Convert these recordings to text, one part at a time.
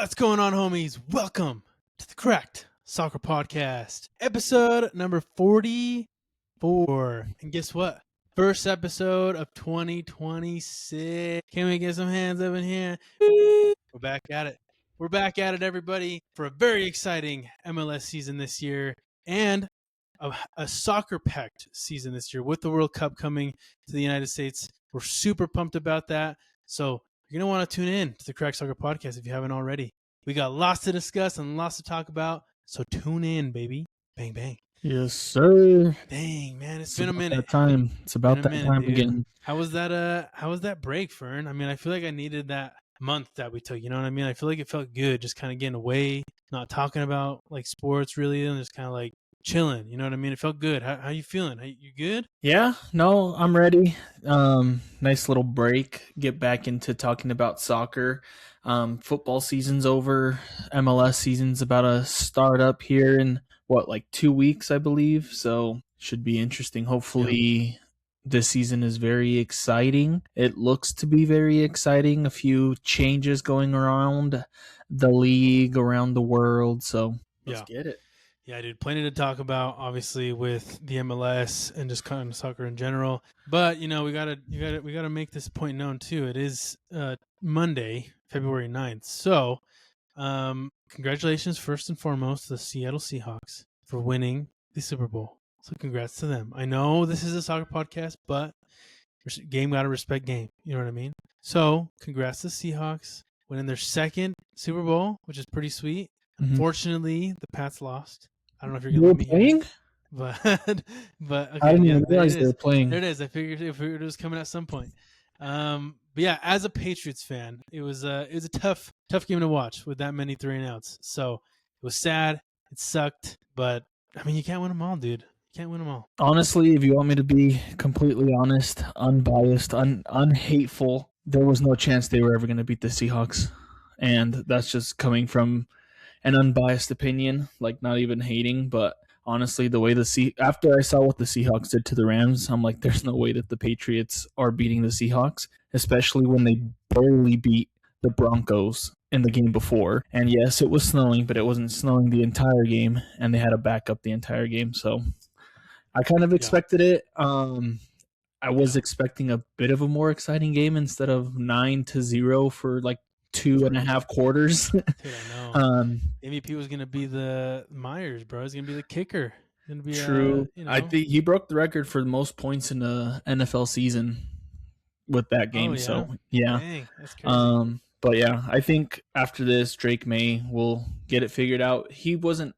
What's going on, homies? Welcome to the Correct Soccer Podcast, episode number 44. And guess what? First episode of 2026. Can we get some hands up in here? We're back at it. We're back at it, everybody, for a very exciting MLS season this year and a soccer-packed season this year with the World Cup coming to the United States. We're super pumped about that. So you're going to want to tune in to the Correct Soccer Podcast if you haven't already. We got lots to discuss and lots to talk about. So tune in, baby. Bang, bang. Yes, sir. Dang, man, it's been a minute. It's about that time again. How was that break, Fern? I mean, I feel like I needed that month that we took. You know what I mean? I feel like it felt good just kind of getting away, not talking about like sports really, and just kind of like chilling. You know what I mean? It felt good. How you feeling? You good? Yeah, no, I'm ready. Nice little break. Get back into talking about soccer. Football season's over. MLS season's about to start up here in 2 weeks, I believe. So should be interesting. Hopefully this season is very exciting. It looks to be very exciting. A few changes going around the league, around the world. So let's get it. Yeah, dude, plenty to talk about, obviously, with the MLS and just kind of soccer in general. But we gotta make this point known too. It is Monday, February 9th. So, congratulations first and foremost to the Seattle Seahawks for winning the Super Bowl. So, congrats to them. I know this is a soccer podcast, but game gotta respect game. You know what I mean? So, congrats to the Seahawks winning their second Super Bowl, which is pretty sweet. Mm-hmm. Unfortunately, the Pats lost. I don't know if you're going to let me playing? But okay, I didn't even realize they were playing. There it is. I figured it was coming at some point. But yeah, as a Patriots fan, it was a tough game to watch with that many 3-and-outs. So it was sad. It sucked. But I mean, you can't win them all, dude. You can't win them all. Honestly, if you want me to be completely honest, unbiased, unhateful, there was no chance they were ever going to beat the Seahawks. And that's just coming from an unbiased opinion, like not even hating, but honestly, the way after I saw what the Seahawks did to the Rams, I'm like, there's no way that the Patriots are beating the Seahawks, especially when they barely beat the Broncos in the game before. And yes, it was snowing, but it wasn't snowing the entire game, and they had a backup the entire game. So I kind of expected it. I was expecting a bit of a more exciting game instead of 9-0 for like 2.5 quarters. Dude, I know. MVP was gonna be the Myers, bro. He's gonna be the kicker. Gonna be true. I think he broke the record for the most points in the NFL season with that game. Oh, yeah? So yeah. Dang, that's crazy. But yeah, I think after this, Drake May will get it figured out. He wasn't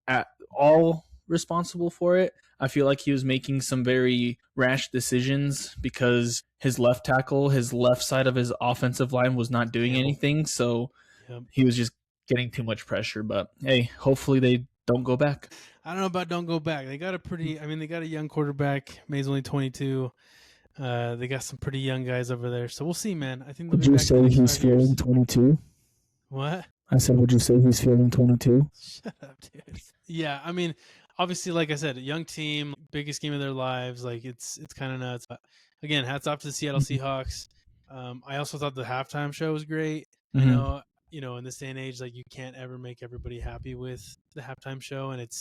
at all responsible for it. I feel like he was making some very rash decisions because his left tackle, his left side of his offensive line was not doing anything. So he was just getting too much pressure. But hey, hopefully they don't go back. I don't know about don't go back. They got they got a young quarterback. May's only 22. They got some pretty young guys over there. So we'll see, man. I think. Would you say he's feeling 22? What? I said, would you say he's feeling 22? Shut up, dude. Yeah, I mean, obviously, like I said, a young team, biggest game of their lives. Like it's kind of nuts. But again, hats off to the Seattle Seahawks. I also thought the halftime show was great. Mm-hmm. You know, in this day and age, like you can't ever make everybody happy with the halftime show, and it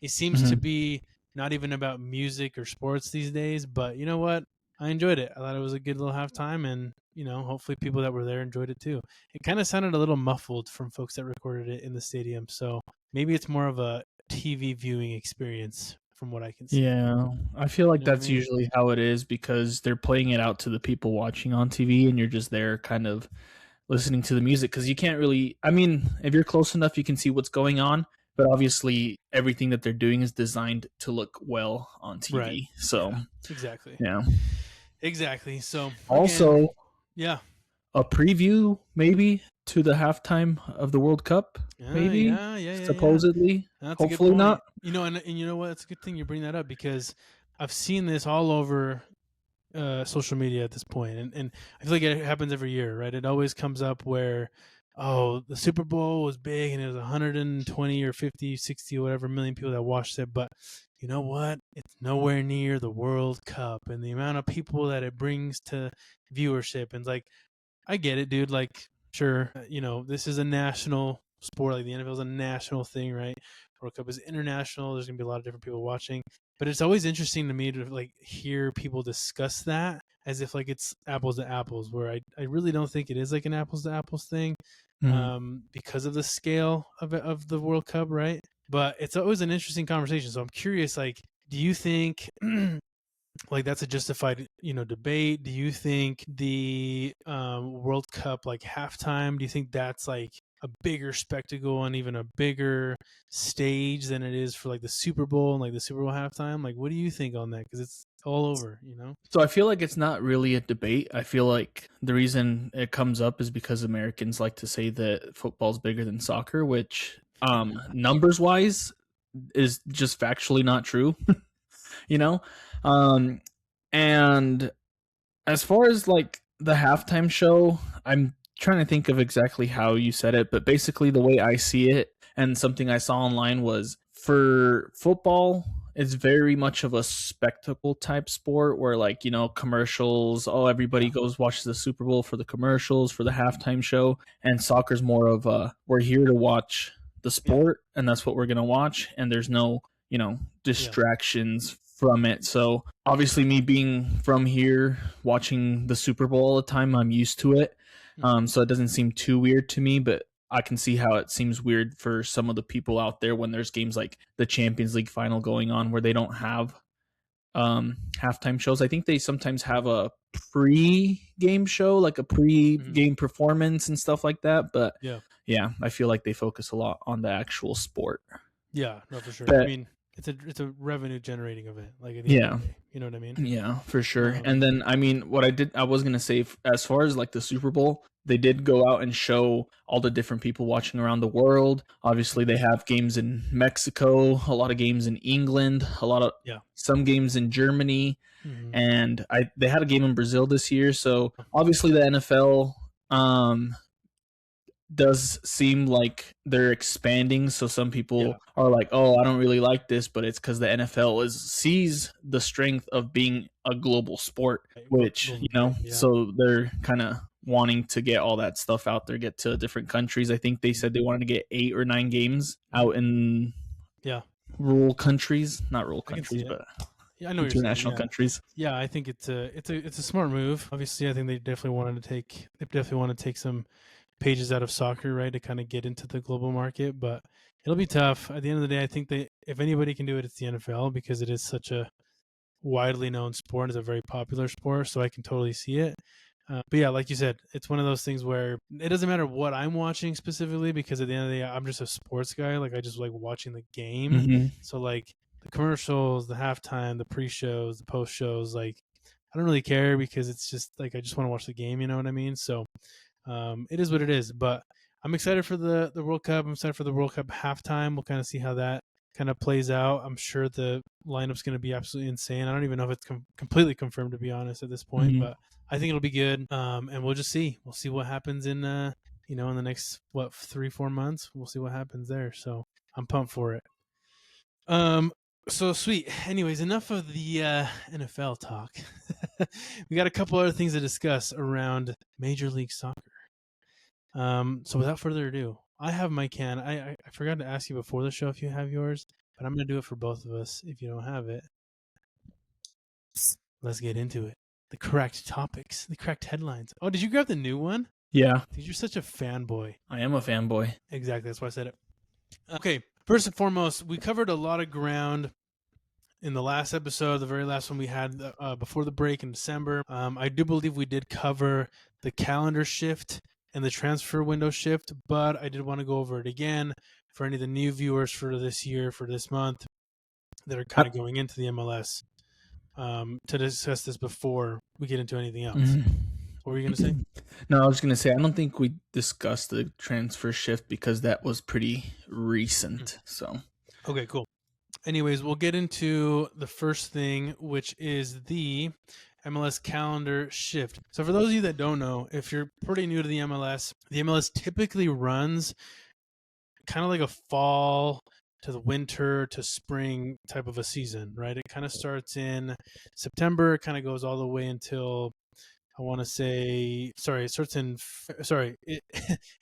seems to be not even about music or sports these days. But you know what? I enjoyed it. I thought it was a good little halftime, and hopefully people that were there enjoyed it too. It kind of sounded a little muffled from folks that recorded it in the stadium, so maybe it's more of a TV viewing experience from what I can see. Yeah, I feel like that's usually how it is because they're playing it out to the people watching on TV, and you're just there kind of listening to the music because you can't really. I mean, if you're close enough, you can see what's going on. But obviously, everything that they're doing is designed to look well on TV. Right. So yeah, exactly. Yeah. Exactly. So again, also, yeah, a preview maybe to the halftime of the World Cup. Maybe. Yeah. Supposedly. That's hopefully not. And you know what? It's a good thing you bring that up because I've seen this all over social media at this point, and I feel like it happens every year, right? It always comes up where, the Super Bowl was big and it was 120 or 50, 60, whatever million people that watched it, but you know what? It's nowhere near the World Cup and the amount of people that it brings to viewership. And like, I get it, dude. Like, Sure, this is a national sport. Like the NFL is a national thing, right? World Cup is international. There's gonna be a lot of different people watching, but it's always interesting to me to like hear people discuss that as if like it's apples to apples. Where I really don't think it is like an apples to apples thing, because of the scale of the World Cup, right? But it's always an interesting conversation. So I'm curious, like, do you think like that's a justified debate? Do you think the World Cup like halftime, do you think that's like a bigger spectacle and even a bigger stage than it is for like the Super Bowl and like the Super Bowl halftime? Like, what do you think on that? Because it's all over. So I feel like it's not really a debate. I feel like the reason it comes up is because Americans like to say that football's bigger than soccer, which numbers wise is just factually not true. you know and as far as like the halftime show, I'm trying to think of exactly how you said it, but basically the way I see it and something I saw online was, for football, it's very much of a spectacle type sport where, like, commercials, everybody goes watches the Super Bowl for the commercials, for the halftime show, and soccer's more of we're here to watch the sport, and that's what we're going to watch, and there's no distractions from it. So obviously, me being from here, watching the Super Bowl all the time, I'm used to it. So it doesn't seem too weird to me, but I can see how it seems weird for some of the people out there when there's games like the Champions League final going on where they don't have halftime shows. I think they sometimes have a pre-game show, like a pre-game performance and stuff like that. But yeah, I feel like they focus a lot on the actual sport. Yeah, no, for sure. I mean, it's a revenue generating event, like at the end of the day, you know what I mean? Yeah, for sure. And then I mean, I was gonna say, as far as like the Super Bowl, they did go out and show all the different people watching around the world. Obviously, they have games in Mexico, a lot of games in England, some games in Germany, and they had a game in Brazil this year. So obviously, the NFL does seem like they're expanding. So some people are like, oh, I don't really like this, but it's because the NFL sees the strength of being a global sport, which, so they're kind of wanting to get all that stuff out there, get to different countries. I think they said they wanted to get 8 or 9 games out in rural countries, not rural countries, but I know international countries. Yeah, I think it's a smart move. Obviously, I think they definitely want to take some pages out of soccer, right, to kind of get into the global market, but it'll be tough. At the end of the day, I think if anybody can do it, it's the NFL, because it is such a widely known sport. It's a very popular sport, so I can totally see it. But yeah, like you said, it's one of those things where it doesn't matter what I'm watching specifically, because at the end of the day, I'm just a sports guy. Like, I just like watching the game. So like the commercials, the halftime, the pre-shows, the post-shows, like I don't really care, because it's just like I just want to watch the game, you know what I mean? So it is what it is, but I'm excited for the World Cup. I'm excited for the World Cup halftime. We'll kind of see how that kind of plays out. I'm sure the lineup's going to be absolutely insane. I don't even know if it's completely confirmed, to be honest, at this point, but I think it'll be good. And we'll just see. We'll see what happens in in the next 3-4 months. We'll see what happens there. So I'm pumped for it. So sweet. Anyways, enough of the NFL talk. We got a couple other things to discuss around Major League Soccer. So without further ado, I have my can. I forgot to ask you before the show if you have yours, but I'm going to do it for both of us if you don't have it. Let's get into it. The correct topics, the correct headlines. Oh, did you grab the new one? Yeah. Dude, you're such a fanboy. I am a fanboy. Exactly. That's why I said it. Okay. First and foremost, we covered a lot of ground in the last episode, the very last one we had before the break in December. I do believe we did cover the calendar shift and the transfer window shift, but I did want to go over it again for any of the new viewers for this year, for this month, that are kind of going into the MLS, to discuss this before we get into anything else. What were you going to say? No, I was going to say, I don't think we discussed the transfer shift because that was pretty recent. So, okay, cool. Anyways, we'll get into the first thing, which is the MLS calendar shift. So for those of you that don't know, if you're pretty new to the MLS typically runs kind of like a fall to the winter to spring type of a season, right? It kind of starts in September, kind of goes all the way until I want to say, sorry, it starts in,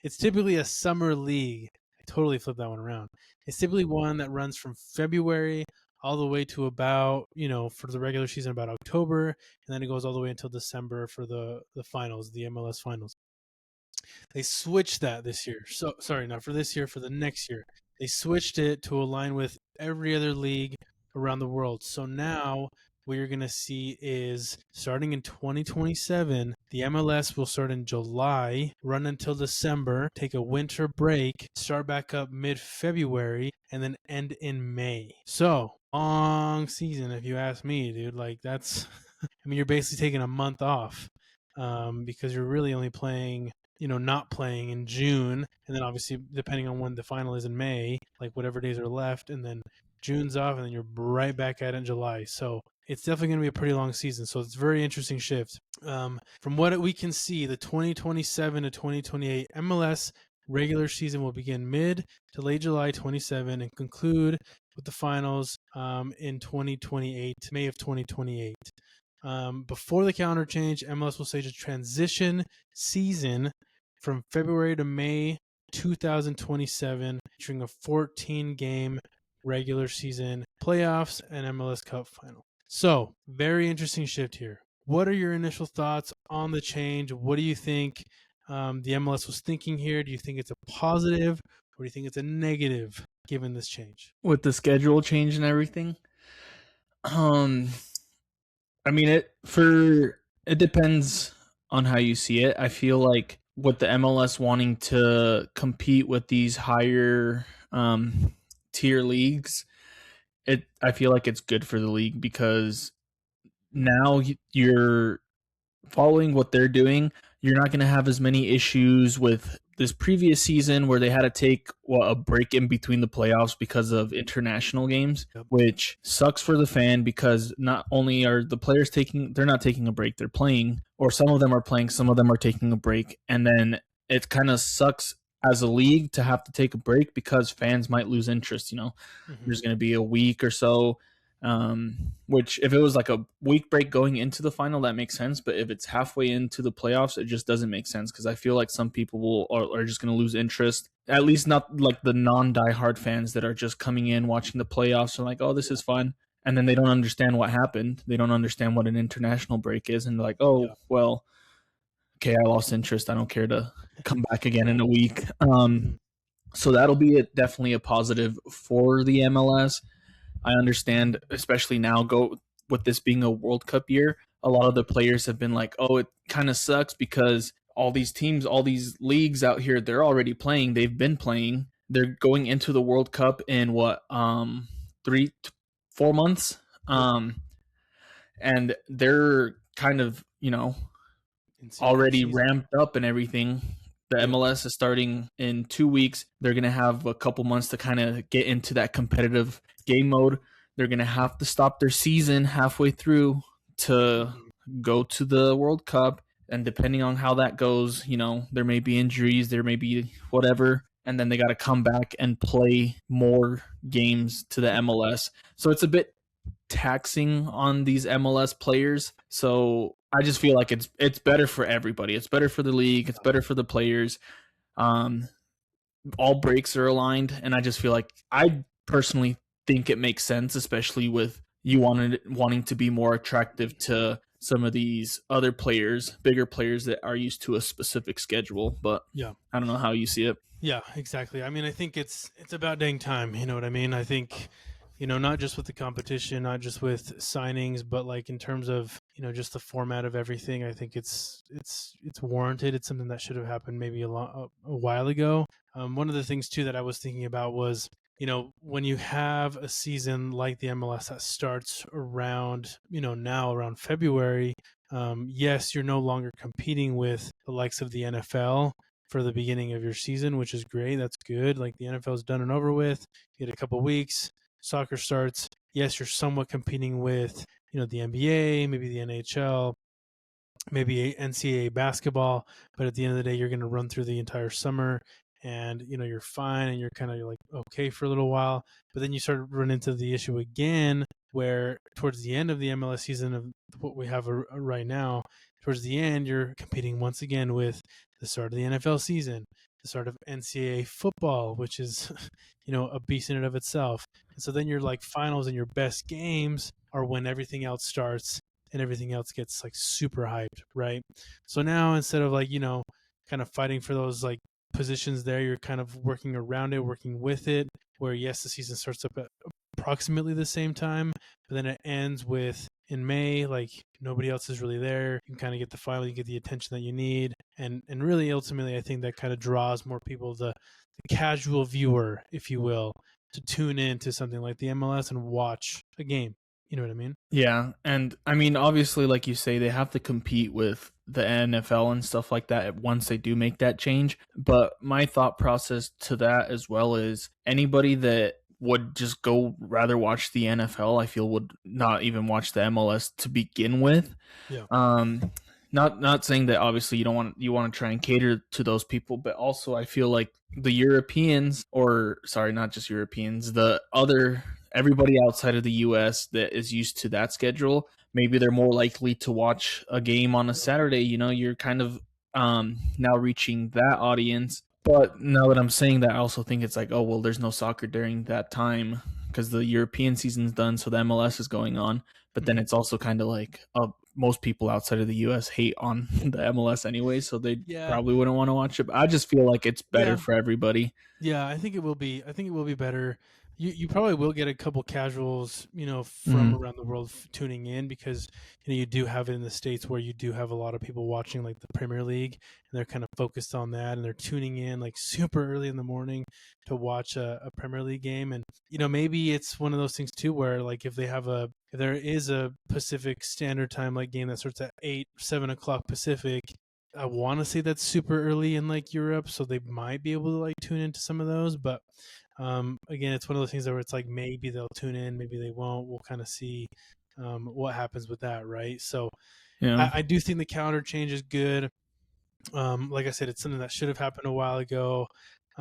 it's typically a summer league. I totally flipped that one around. It's typically one that runs from February all the way to about, for the regular season, about October, and then it goes all the way until December for the finals, the MLS finals. They switched that this year. So sorry, not for this year, for the next year. They switched it to align with every other league around the world. So now what you're going to see is starting in 2027, the MLS will start in July, run until December, take a winter break, start back up mid-February, and then end in May. So, long season if you ask me, dude. Like that's I mean, you're basically taking a month off because you're really only playing not playing in June, and then obviously depending on when the final is in May, like whatever days are left, and then June's off, and then you're right back at it in July. So it's definitely going to be a pretty long season. So it's a very interesting shift. From what we can see, the 2027 to 2028 MLS regular season will begin mid to late July 27 and conclude with the finals in 2028, May of 2028. Before the calendar change, MLS will stage a transition season from February to May 2027, featuring a 14-game regular season, playoffs, and MLS Cup final. So, very interesting shift here. What are your initial thoughts on the change? What do you think the MLS was thinking here? Do you think it's a positive, or do you think it's a negative given this change? With the schedule change and everything, I mean, it depends on how you see it. I feel like with the MLS wanting to compete with these higher tier leagues, I feel like it's good for the league because now you're following what they're doing. You're not going to have as many issues with this previous season where they had to take a break in between the playoffs because of international games, which sucks for the fan because not only are the players they're not taking a break, they're playing, or some of them are playing, some of them are taking a break. And then it kind of sucks as a league to have to take a break because fans might lose interest. There's going to be a week or so. Which if it was like a week break going into the final, that makes sense. But if it's halfway into the playoffs, it just doesn't make sense because I feel like some people are just going to lose interest. At least not like the non-diehard fans that are just coming in watching the playoffs and like, oh, this is fun. And then they don't understand what happened. They don't understand what an international break is. And they're like, oh, well, okay, I lost interest. I don't care to come back again in a week. So that'll be definitely a positive for the MLS. I understand, especially now, with this being a World Cup year, a lot of the players have been like, oh, it kind of sucks because all these teams, all these leagues out here, they're already playing. They've been playing. They're going into the World Cup in 3-4 months. And they're kind of, already ramped up and everything. The MLS is starting in 2 weeks. They're going to have a couple months to kind of get into that competitive game mode. They're going to have to stop their season halfway through to go to the World Cup. And depending on how that goes, there may be injuries, there may be whatever. And then they got to come back and play more games to the MLS. So it's a bit taxing on these MLS players. So I just feel like it's better for everybody. It's better for the league. It's better for the players. All breaks are aligned, and I just feel like I personally think it makes sense, especially with you wanting to be more attractive to some of these other players, bigger players that are used to a specific schedule. But I don't know how you see it. Yeah, exactly. I mean, I think it's about dang time. You know what I mean? I think, not just with the competition, not just with signings, but like in terms of, just the format of everything, I think it's warranted. It's something that should have happened maybe a while ago. One of the things too that I was thinking about was, when you have a season like the MLS that starts around, now around February, yes, you're no longer competing with the likes of the NFL for the beginning of your season, which is great. That's good. Like the NFL's done and over with. You get a couple weeks, soccer starts. Yes, you're somewhat competing with, the NBA, maybe the NHL, maybe NCAA basketball, but at the end of the day, you're going to run through the entire summer and, you're fine and you're kind of like, okay for a little while. But then you start to run into the issue again where towards the end of the MLS season of what we have right now, towards the end, you're competing once again with the start of the NFL season, the start of NCAA football, which is, a beast in and of itself. And so then your like finals and your best games are when everything else starts and everything else gets like super hyped, right? So now instead of like, kind of fighting for those like positions there, you're kind of working around it, working with it, where yes, the season starts up at approximately the same time, but then it ends with in May, like nobody else is really there. You can kind of get the final, you get the attention that you need. And really ultimately I think that kind of draws more people, the casual viewer, if you will, to tune in to something like the MLS and watch a game. You know what I mean? Yeah, and I mean, obviously, like you say, they have to compete with the NFL and stuff like that once they do make that change. But my thought process to that as well is anybody that would just go rather watch the NFL, I feel would not even watch the MLS to begin with. Yeah. Not saying that obviously you want to try and cater to those people, but also I feel like the Europeans, or sorry, not just Europeans, the other everybody outside of the US that is used to that schedule, maybe they're more likely to watch a game on a Saturday. You're kind of now reaching that audience. But now that I'm saying that, I also think it's like, oh well, there's no soccer during that time because the European season's done, so the MLS is going on. But then it's also kind of like most people outside of the US hate on the MLS anyway, so they probably wouldn't want to watch it. But I just feel like it's better for everybody. Yeah, I think it will be. I think it will be better. You probably will get a couple casuals, from around the world tuning in because you do have it in the States where you do have a lot of people watching like the Premier League and they're kind of focused on that and they're tuning in like super early in the morning to watch a Premier League game. And maybe it's one of those things too where like if there is a Pacific Standard Time like game that starts at 7 o'clock Pacific, I want to say that's super early in like Europe, so they might be able to like tune into some of those. But again, it's one of those things where it's like maybe they'll tune in, maybe they won't. We'll kind of see what happens with that, right? So I do think the calendar change is good. Like I said, it's something that should have happened a while ago.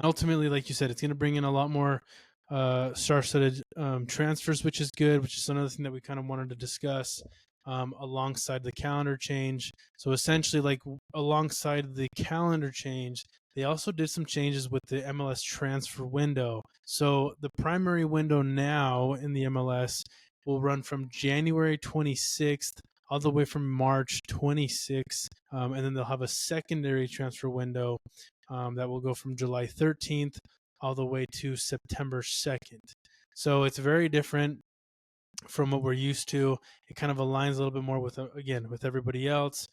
Ultimately, like you said, it's going to bring in a lot more star-studded transfers, which is good, which is another thing that we kind of wanted to discuss alongside the calendar change. So essentially, like alongside the calendar change, they also did some changes with the MLS transfer window. So the primary window now in the MLS will run from January 26th all the way from March 26th. And then they'll have a secondary transfer window that will go from July 13th all the way to September 2nd. So it's very different from what we're used to. It kind of aligns a little bit more with everybody else,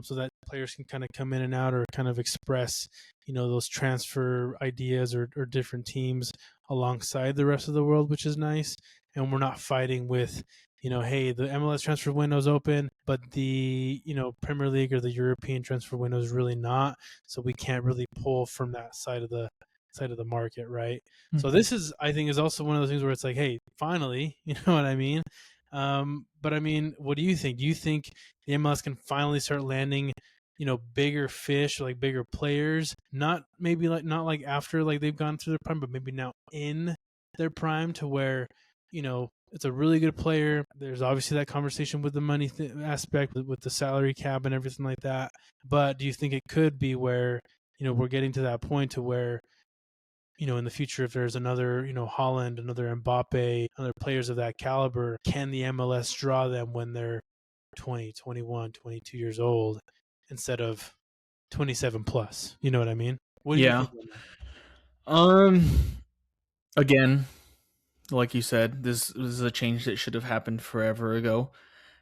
so that players can kind of come in and out or kind of express, those transfer ideas or different teams alongside the rest of the world, which is nice. And we're not fighting with, hey, the MLS transfer window is open, but the, Premier League or the European transfer window is really not. So we can't really pull from that side of the market, right? So this is, I think, is also one of those things where it's like, hey, finally, you know what I mean? But I mean, what do you think? Do you think the MLS can finally start landing, bigger fish, like bigger players? Not like after like they've gone through their prime, but maybe now in their prime to where, it's a really good player. There's obviously that conversation with the money aspect, with the salary cap and everything like that. But do you think it could be where, we're getting to that point to where, in the future, if there's another, Holland, another Mbappe, other players of that caliber, can the MLS draw them when they're 20, 21, 22 years old instead of 27 plus? You know what I mean? What do you think? Again, like you said, this is a change that should have happened forever ago.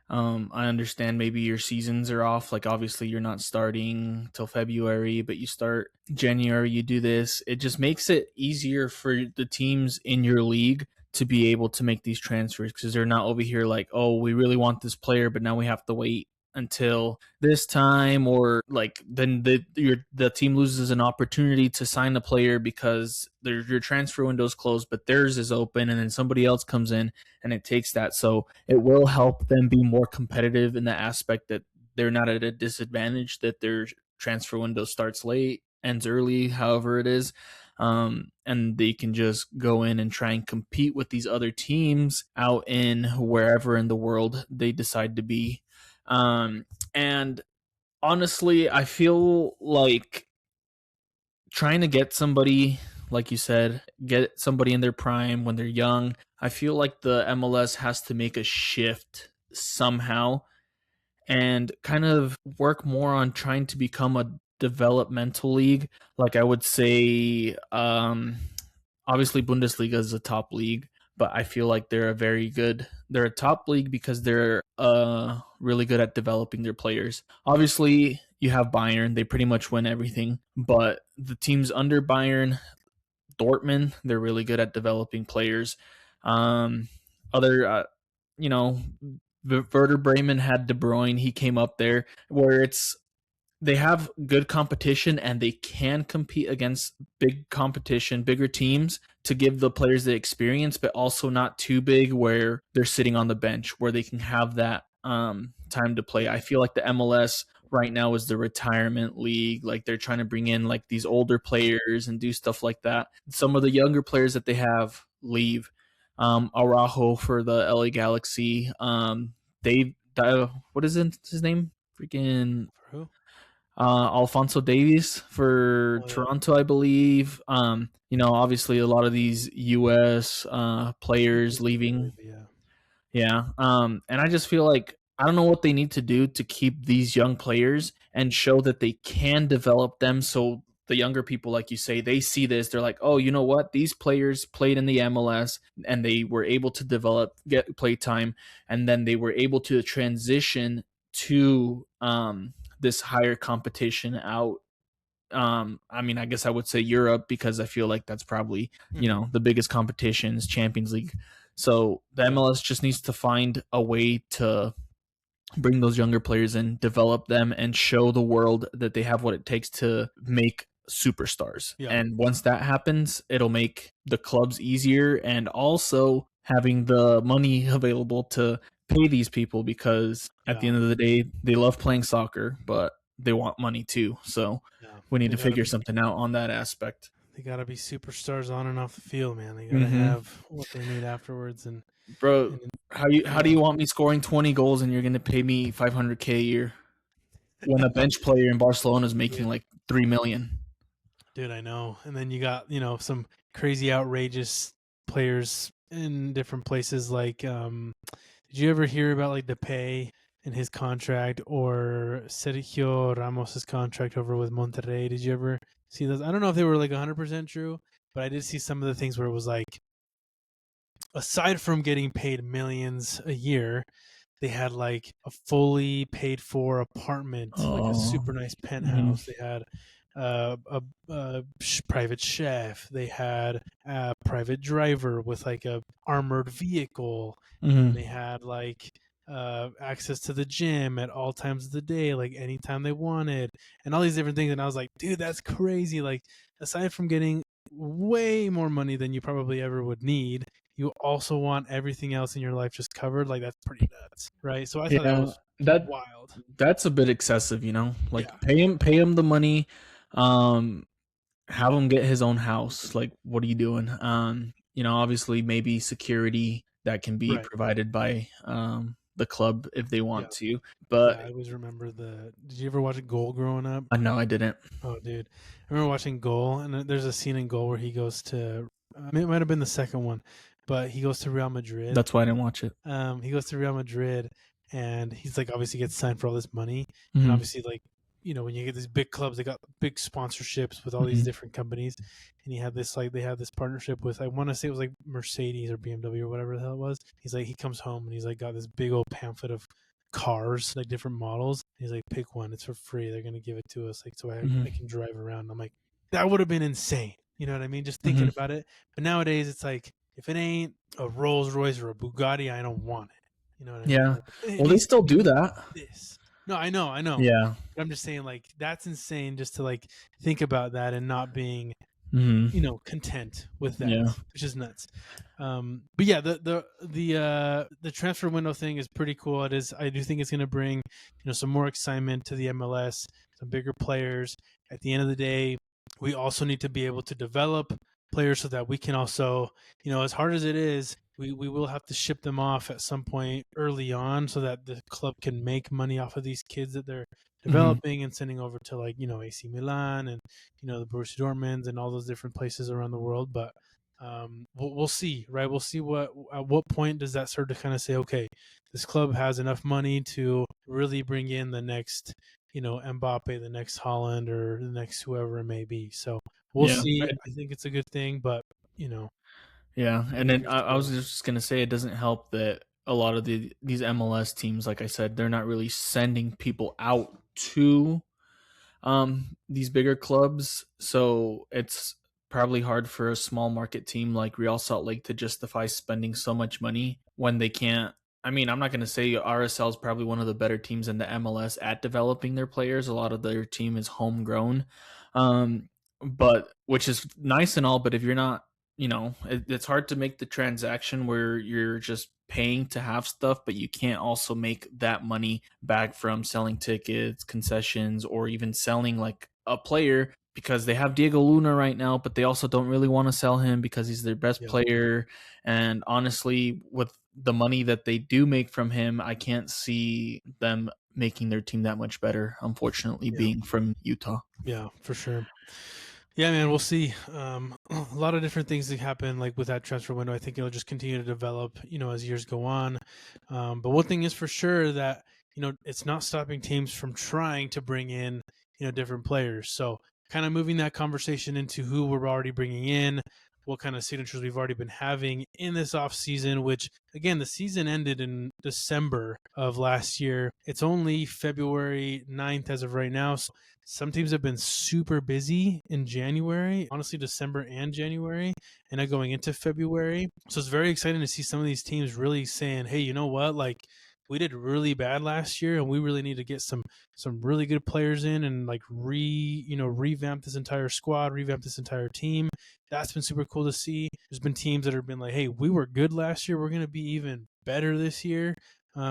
I understand maybe your seasons are off. Like obviously you're not starting till February, but you start January, you do this. It just makes it easier for the teams in your league to be able to make these transfers because they're not over here like, oh, we really want this player, but now we have to wait until this time, or like then the team loses an opportunity to sign a player because your transfer window's closed, but theirs is open, and then somebody else comes in and it takes that. So it will help them be more competitive in the aspect that they're not at a disadvantage that their transfer window starts late, ends early, however it is. And they can just go in and try and compete with these other teams out in wherever in the world they decide to be. And honestly, I feel like trying to get somebody, like you said, get somebody in their prime when they're young. I feel like the MLS has to make a shift somehow and kind of work more on trying to become a developmental league. Like I would say, obviously Bundesliga is a top league, but I feel like they're a top league because they're really good at developing their players. Obviously, you have Bayern, they pretty much win everything, but the teams under Bayern, Dortmund, they're really good at developing players. Other you know, Werder Bremen had De Bruyne, he came up there where they have good competition and they can compete against big competition, bigger teams to give the players the experience, but also not too big where they're sitting on the bench, where they can have that time to play. I feel like the MLS right now is the retirement league. Like they're trying to bring in like these older players and do stuff like that. Some of the younger players that they have leave. Araujo for the LA Galaxy. What is his name? Freaking For who? Alfonso Davies for Oh, yeah. Toronto, I believe. Obviously a lot of these U.S. players leaving. Yeah. Yeah. And I just feel like I don't know what they need to do to keep these young players and show that they can develop them so the younger people, like you say, they see this. They're like, oh, you know what? These players played in the MLS and they were able to get play time, and then they were able to transition to this higher competition out. I mean, I guess I would say Europe because I feel like that's probably, the biggest competition is Champions League. So the MLS just needs to find a way to bring those younger players in, develop them, and show the world that they have what it takes to make superstars. Yeah. And once that happens, it'll make the clubs easier and also having the money available to pay these people because at the end of the day, they love playing soccer, but they want money too. So we need to figure something out on that aspect. They got to be superstars on and off the field, man. They got to have what they need afterwards. And bro, how do you want me scoring 20 goals and you're going to pay me $500K a year when a bench player in Barcelona is making like $3 million? Dude, I know. And then you got, some crazy outrageous players in different places. Like, did you ever hear about like the pay in his contract or Sergio Ramos's contract over with Monterrey? Did you ever see those? I don't know if they were like 100% true, but I did see some of the things where it was like, aside from getting paid millions a year, they had like a fully paid for apartment, like a super nice penthouse. They had a private chef. They had a private driver with like a armored vehicle. And they had like access to the gym at all times of the day, like anytime they wanted, and all these different things. And I was like, dude, that's crazy. Like, aside from getting way more money than you probably ever would need, you also want everything else in your life just covered. Like, that's pretty nuts, right? So I thought that was wild. That's a bit excessive, like pay him the money, have him get his own house. Like, what are you doing? Obviously maybe security that can be provided by the club if they want to. But I always remember did you ever watch Goal growing up? No, I didn't. Oh, dude. I remember watching Goal, and there's a scene in Goal where he goes to, it might have been the second one, but he goes to Real Madrid. That's why I didn't watch it. He goes to Real Madrid, and he's like, obviously gets signed for all this money. And obviously, like, when you get these big clubs, they got big sponsorships with all these different companies. And they have this partnership with, I want to say it was like Mercedes or BMW or whatever the hell it was. He's like, he comes home and he's like got this big old pamphlet of cars, like different models. He's like, pick one, it's for free. They're gonna give it to us, like, so I can drive around. I'm like, that would have been insane. You know what I mean? Just thinking about it. But nowadays, it's like, if it ain't a Rolls Royce or a Bugatti, I don't want it. You know what I mean? Yeah. Well, they still do that. No, I know. Yeah. But I'm just saying, like, that's insane just to like think about that and not being, content with that, which is nuts. But yeah, the transfer window thing is pretty cool. It is. I do think it's going to bring, some more excitement to the MLS, some bigger players. At the end of the day, we also need to be able to develop players so that we can also, as hard as it is, we will have to ship them off at some point early on so that the club can make money off of these kids that they're developing and sending over to, like, AC Milan and the Borussia Dortmunds and all those different places around the world. But we'll see, right? We'll see at what point does that start to kind of say, okay, this club has enough money to really bring in the next Mbappe, the next Holland, or the next whoever it may be. So we'll see. I think it's a good thing, but yeah. And then I was just gonna say, it doesn't help that a lot of these MLS teams, like I said, they're not really sending people out to these bigger clubs, so it's probably hard for a small market team like Real Salt Lake to justify spending so much money when they can't. I mean, I'm not going to say RSL is probably one of the better teams in the MLS at developing their players. A lot of their team is homegrown, but which is nice and all. But if you're not, it's hard to make the transaction where you're just paying to have stuff, but you can't also make that money back from selling tickets, concessions, or even selling like a player, because they have Diego Luna right now, but they also don't really want to sell him because he's their best player. And honestly, with the money that they do make from him, I can't see them making their team that much better, unfortunately, being from Utah. Yeah, for sure. Yeah, man, we'll see. A lot of different things that happen, like with that transfer window. I think it'll just continue to develop, as years go on. But one thing is for sure that, it's not stopping teams from trying to bring in, different players. So kind of moving that conversation into who we're already bringing in, what kind of signatures we've already been having in this off season, which again, the season ended in December of last year. It's only February 9th as of right now. So some teams have been super busy in January, honestly, December and January, and now going into February. So it's very exciting to see some of these teams really saying, hey, you know what? Like, we did really bad last year, and we really need to get some really good players in and like revamp this entire squad, revamp this entire team. That's been super cool to see. There's been teams that have been like, hey, we were good last year, we're going to be even better this year,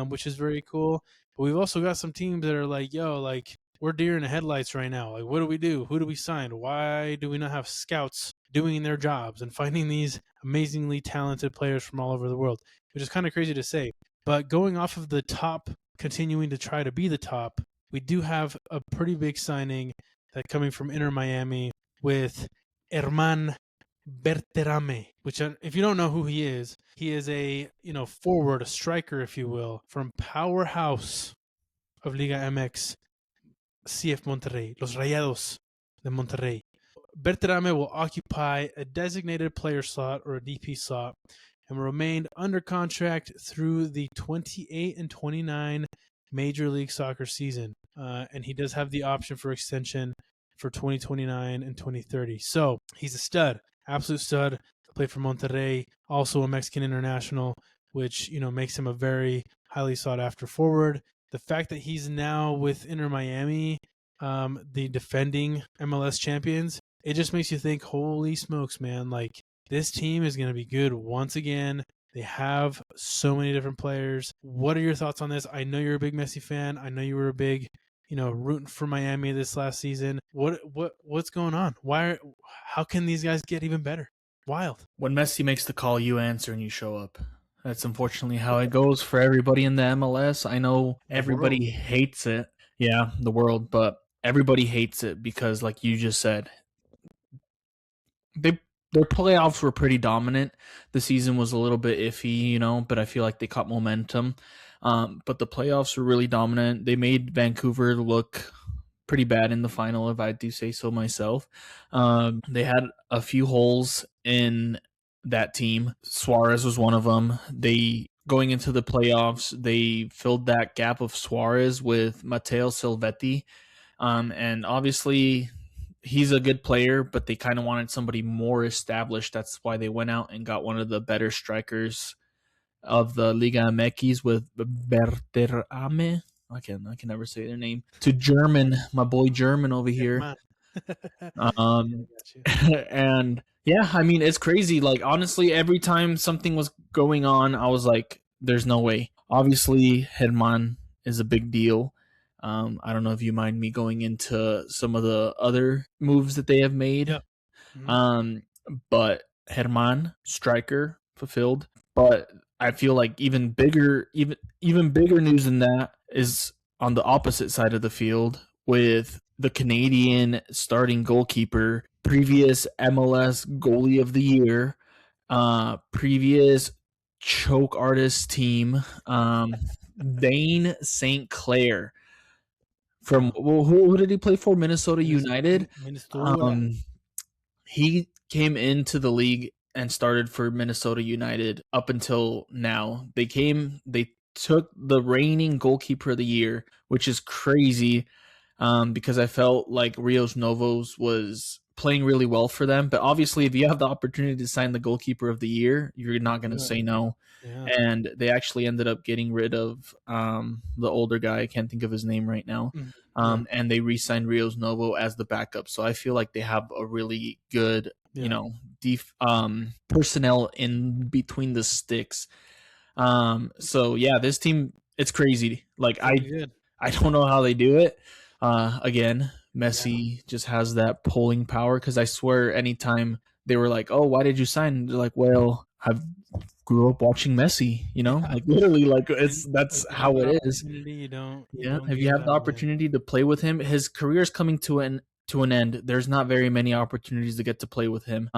which is very cool. But we've also got some teams that are like, yo, like, we're deer in the headlights right now. Like, what do we do? Who do we sign? Why do we not have scouts doing their jobs and finding these amazingly talented players from all over the world? Which is kind of crazy to say. But going off of the top, continuing to try to be the top, we do have a pretty big signing that coming from Inter Miami with Herman Berterame, which, if you don't know who he is a forward, a striker, if you will, from powerhouse of Liga MX, CF Monterrey, Los Rayados de Monterrey. Berterame will occupy a designated player slot or a DP slot and remained under contract through the 28 and 29 Major League Soccer season. And he does have the option for extension for 2029 and 2030. So he's a stud, absolute stud. Played for Monterrey, also a Mexican international, which makes him a very highly sought after forward. The fact that he's now with Inter Miami, the defending MLS champions, it just makes you think, holy smokes, man, like, this team is going to be good once again. They have so many different players. What are your thoughts on this? I know you're a big Messi fan. I know you were a big, rooting for Miami this last season. What's going on? How can these guys get even better? Wild. When Messi makes the call, you answer and you show up. That's unfortunately how it goes for everybody in the MLS. I know everybody hates it. Yeah, the world, but everybody hates it because, like you just said, their playoffs were pretty dominant. The season was a little bit iffy, but I feel like they caught momentum. But the playoffs were really dominant. They made Vancouver look pretty bad in the final, if I do say so myself. They had a few holes in that team. Suarez was one of them. Going into the playoffs, they filled that gap of Suarez with Matteo Silvetti. And obviously, he's a good player, but they kind of wanted somebody more established. That's why they went out and got one of the better strikers of the Liga MX with Berterame. I can never say their name. To German, my boy German over here. And yeah, I mean, it's crazy. Like, honestly, every time something was going on, I was like, there's no way. Obviously, Herman is a big deal. I don't know if you mind me going into some of the other moves that they have made. Yep. Mm-hmm. But Herman, striker, fulfilled. But I feel like even bigger news than that is on the opposite side of the field with the Canadian starting goalkeeper, previous MLS goalie of the year, previous choke artist team, Dane St. Clair from who did he play for? Minnesota United. Minnesota. He came into the league and started for Minnesota United up until now. They took the reigning goalkeeper of the year, which is crazy because I felt like Rios Novos was playing really well for them. But obviously, if you have the opportunity to sign the goalkeeper of the year, you're not going to say no. Yeah. And they actually ended up getting rid of the older guy. I can't think of his name right now. And they re-signed Rios Novo as the backup. So I feel like they have a really good, personnel in between the sticks. So yeah, this team, it's crazy. Like I don't know how they do it. Again, Messi just has that pulling power because I swear anytime they were like, "Oh, why did you sign?" They're like, "Well, I've grew up watching Messi, like literally, like that's how it is." You don't if you have the opportunity to play with him, his career is coming to an end. There's not very many opportunities to get to play with him.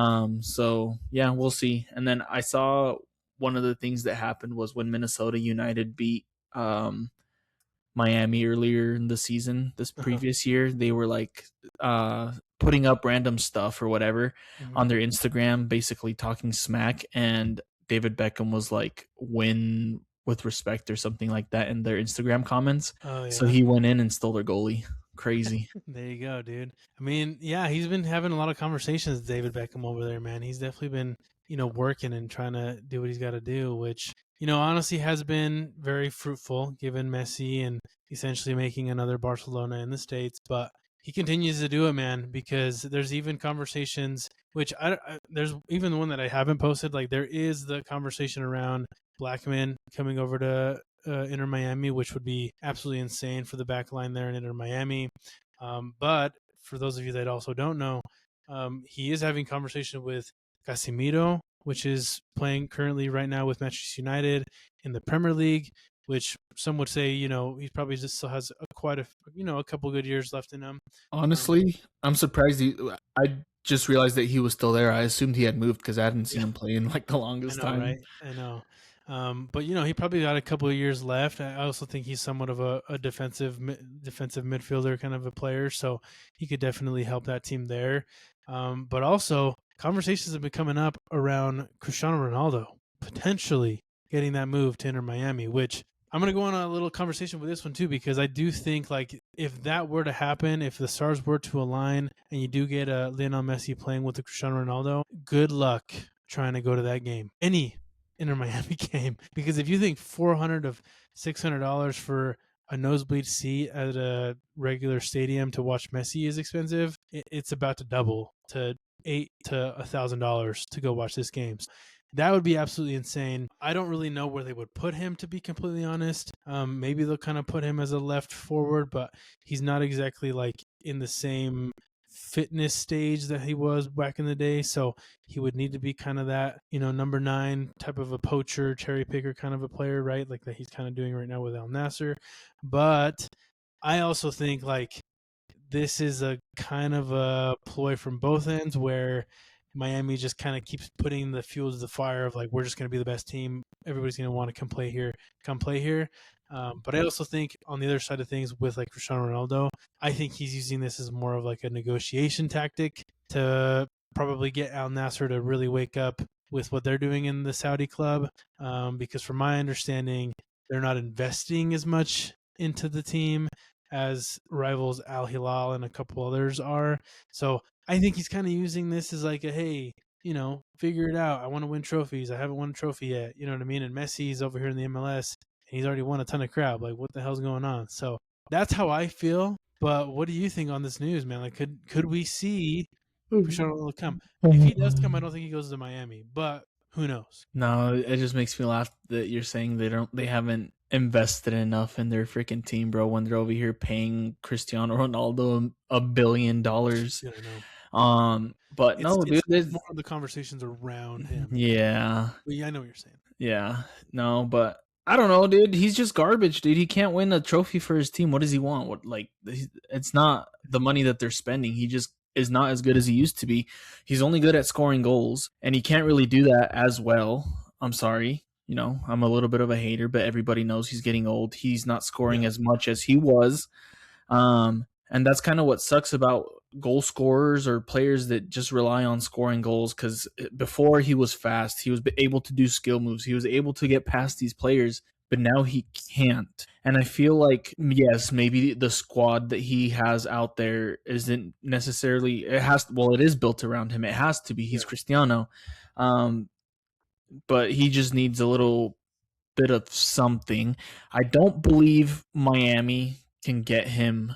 So yeah, we'll see. And then I saw one of the things that happened was when Minnesota United beat Miami earlier in the season, this previous year, they were like putting up random stuff or whatever on their Instagram, basically talking smack, and David Beckham was like, "Win with respect" or something like that in their Instagram comments. So he went in and stole their goalie. Crazy. There you go, dude. I mean, yeah, he's been having a lot of conversations with David Beckham over there, man. He's definitely been, working and trying to do what he's got to do, which, honestly has been very fruitful given Messi and essentially making another Barcelona in the States. But he continues to do it, man, because there's even conversations, which there's even the one that I haven't posted. Like there is the conversation around Blackman coming over to Inter Miami, which would be absolutely insane for the back line there in Inter Miami. But for those of you that also don't know, he is having conversation with Casemiro, which is playing currently right now with Manchester United in the Premier League, which some would say, he probably just still has a couple good years left in him. Honestly, I'm surprised. I just realized that he was still there. I assumed he had moved because I hadn't seen him play in like the longest time. Right? I know. But he probably got a couple of years left. I also think he's somewhat of a defensive midfielder kind of a player, so he could definitely help that team there. But also conversations have been coming up around Cristiano Ronaldo potentially getting that move to Inter Miami, which I'm going to go on a little conversation with this one too, because I do think like if that were to happen, if the stars were to align and you do get a Lionel Messi playing with the Cristiano Ronaldo, good luck trying to go to that game. Any Inter Miami game, because if you think $400 to $600 for a nosebleed seat at a regular stadium to watch Messi is expensive, it's about to double to $800 to $1,000 to go watch this game. That would be absolutely insane. I don't really know where they would put him, to be completely honest. Maybe they'll kind of put him as a left forward, but he's not exactly like in the same fitness stage that he was back in the day, so he would need to be kind of that number 9 type of a poacher, cherry picker kind of a player, right? Like that he's kind of doing right now with Al Nassr. But I also think like this is a kind of a ploy from both ends where Miami just kind of keeps putting the fuel to the fire of like, we're just going to be the best team, everybody's going to want to come play here. But I also think on the other side of things with like Cristiano Ronaldo, I think he's using this as more of like a negotiation tactic to probably get Al Nassr to really wake up with what they're doing in the Saudi club. Because from my understanding, they're not investing as much into the team as rivals Al Hilal and a couple others are. So I think he's kind of using this as like a, hey, figure it out. I want to win trophies. I haven't won a trophy yet. You know what I mean? And Messi's over here in the MLS. He's already won a ton of crap. Like, what the hell's going on? So that's how I feel. But what do you think on this news, man? Like, could we see Cristiano Ronaldo come? If he does come, I don't think he goes to Miami. But who knows? No, it just makes me laugh that you're saying they haven't invested enough in their freaking team, bro. When they're over here paying Cristiano Ronaldo $1 billion But no, dude. It's more of the conversations around him. Yeah. But yeah, I know what you're saying. Yeah. No, but I don't know, dude. He's just garbage, dude. He can't win a trophy for his team. What does he want? It's not the money that they're spending. He just is not as good as he used to be. He's only good at scoring goals, and he can't really do that as well. I'm sorry. I'm a little bit of a hater, but everybody knows he's getting old. He's not scoring as much as he was. And that's kind of what sucks about goal scorers or players that just rely on scoring goals, because before he was fast, he was able to do skill moves, he was able to get past these players, but now he can't. And I feel like, yes, maybe the squad that he has out there isn't necessarily, it is built around him. It has to be. He's Cristiano. But he just needs a little bit of something. I don't believe Miami can get him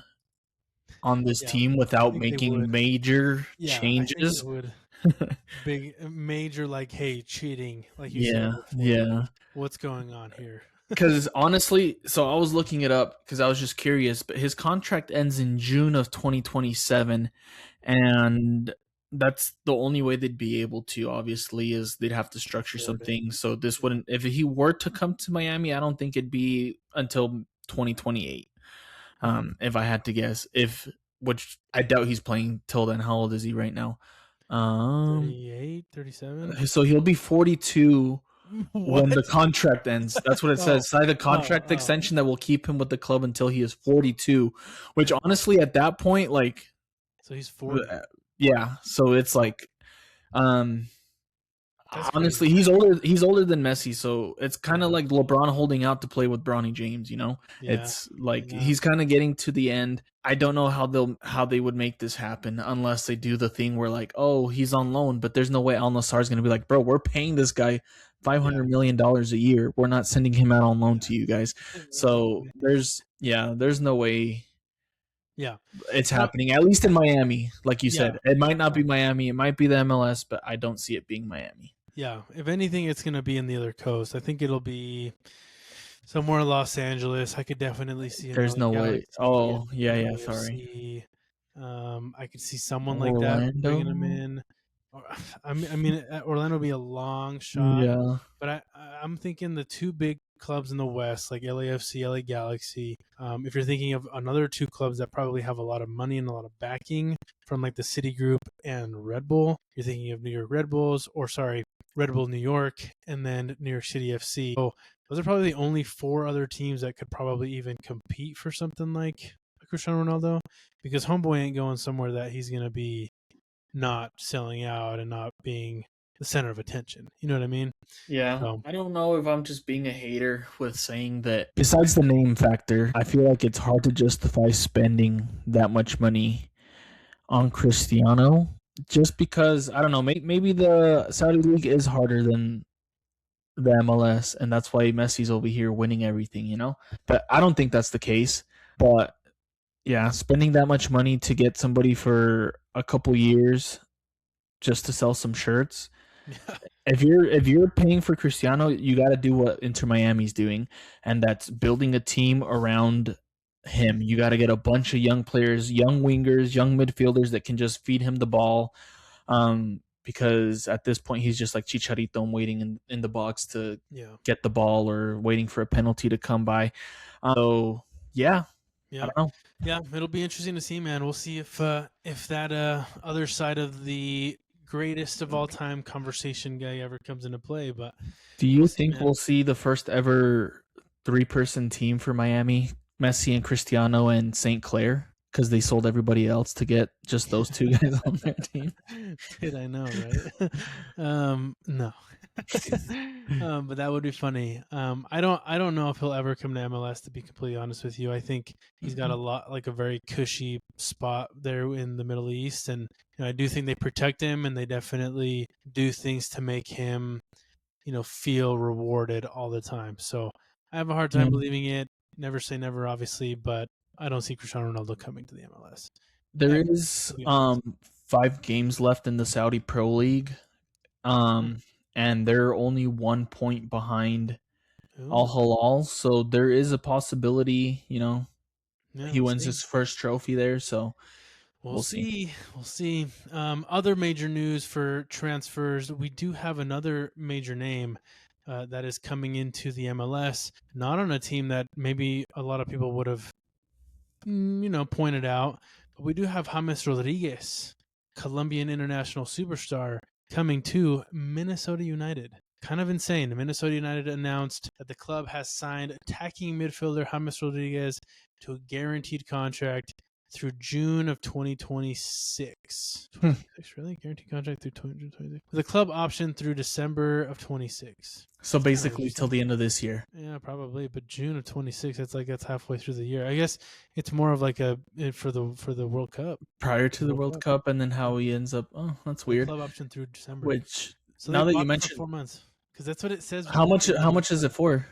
on this team without making major changes. I think it would. Big major, like, hey, cheating, like you said before. Yeah. What's going on here? Because honestly, so I was looking it up because I was just curious, but his contract ends in June of 2027, and that's the only way they'd be able to, obviously, is they'd have to structure some things. So this wouldn't, if he were to come to Miami, I don't think it'd be until 2028. If I had to guess, which I doubt he's playing till then. How old is he right now? 38, 37. So he'll be 42 when the contract ends. That's what it says. Sign a contract extension that will keep him with the club until he is 42. Which honestly, at that point, like, so he's 40. Yeah. So it's like, That's honestly, crazy. he's older than Messi, so it's kind of like LeBron holding out to play with Bronny James, It's like he's kind of getting to the end. I don't know how they would make this happen unless they do the thing where, like, oh, he's on loan, but there's no way Al Nassr is going to be like, bro, we're paying this guy $500 million a year. We're not sending him out on loan to you guys. So there's no way. Yeah, it's happening, at least in Miami. Like you said, it might not be Miami. It might be the MLS, but I don't see it being Miami. Yeah, if anything, it's going to be in the other coast. I think it'll be somewhere in Los Angeles. I could definitely see. There's no way. Oh, yeah. Sorry. I could see someone like that bringing him in. I mean, Orlando would be a long shot. Yeah, but I'm thinking the two big clubs in the West, like LAFC, LA Galaxy. If you're thinking of another two clubs that probably have a lot of money and a lot of backing from, like, the City Group and Red Bull, you're thinking of New York Red Bulls, or sorry, Red Bull New York, and then New York City FC. So those are probably the only four other teams that could probably even compete for something like Cristiano Ronaldo, because homeboy ain't going somewhere that he's going to be not selling out and not being the center of attention. You know what I mean? Yeah. So, I don't know if I'm just being a hater with saying that. Besides the name factor, I feel like it's hard to justify spending that much money on Cristiano, just because, I don't know, maybe the Saudi League is harder than the MLS, and that's why Messi's over here winning everything, But I don't think that's the case. But yeah, spending that much money to get somebody for a couple years just to sell some shirts. Yeah. If you're paying for Cristiano, you got to do what Inter Miami's doing, and that's building a team around him. You got to get a bunch of young players, young wingers, young midfielders that can just feed him the ball. Because at this point he's just like Chicharito, waiting in the box to get the ball or waiting for a penalty to come by. So yeah. I don't know. Yeah, it'll be interesting to see, man. We'll see if that other side of the greatest of all time conversation guy ever comes into play. But do you think we'll see the first ever 3-person team for Miami? Messi and Cristiano and St. Clair? Because they sold everybody else to get just those two guys on their team. Did I know, right? No. But that would be funny. I don't know if he'll ever come to MLS, to be completely honest with you. I think he's got a very cushy spot there in the Middle East, and I do think they protect him, and they definitely do things to make him, feel rewarded all the time. So I have a hard time believing it. Never say never, obviously, but I don't see Cristiano Ronaldo coming to the MLS. There is 5 games left in the Saudi Pro League. And they're only 1 point behind Al Hilal, so there is a possibility, he wins his first trophy there. So We'll see. We'll see. Other major news for transfers. We do have another major name that is coming into the MLS, not on a team that maybe a lot of people would have, pointed out, but we do have James Rodriguez, Colombian international superstar, coming to Minnesota United. Kind of insane. Minnesota United announced that the club has signed attacking midfielder James Rodriguez to a guaranteed contract through June of 2026. 26, really? Guaranteed contract through 2026. With a club option through December of 26. So basically till the end of this year. Yeah, probably. But June of 26, that's halfway through the year. I guess it's more of like for the World Cup. Prior to the World Cup, and then how he ends up. Oh, that's weird. Club option through December. Which so now that you mentioned, 4 months, because that's what it says. How much is it for?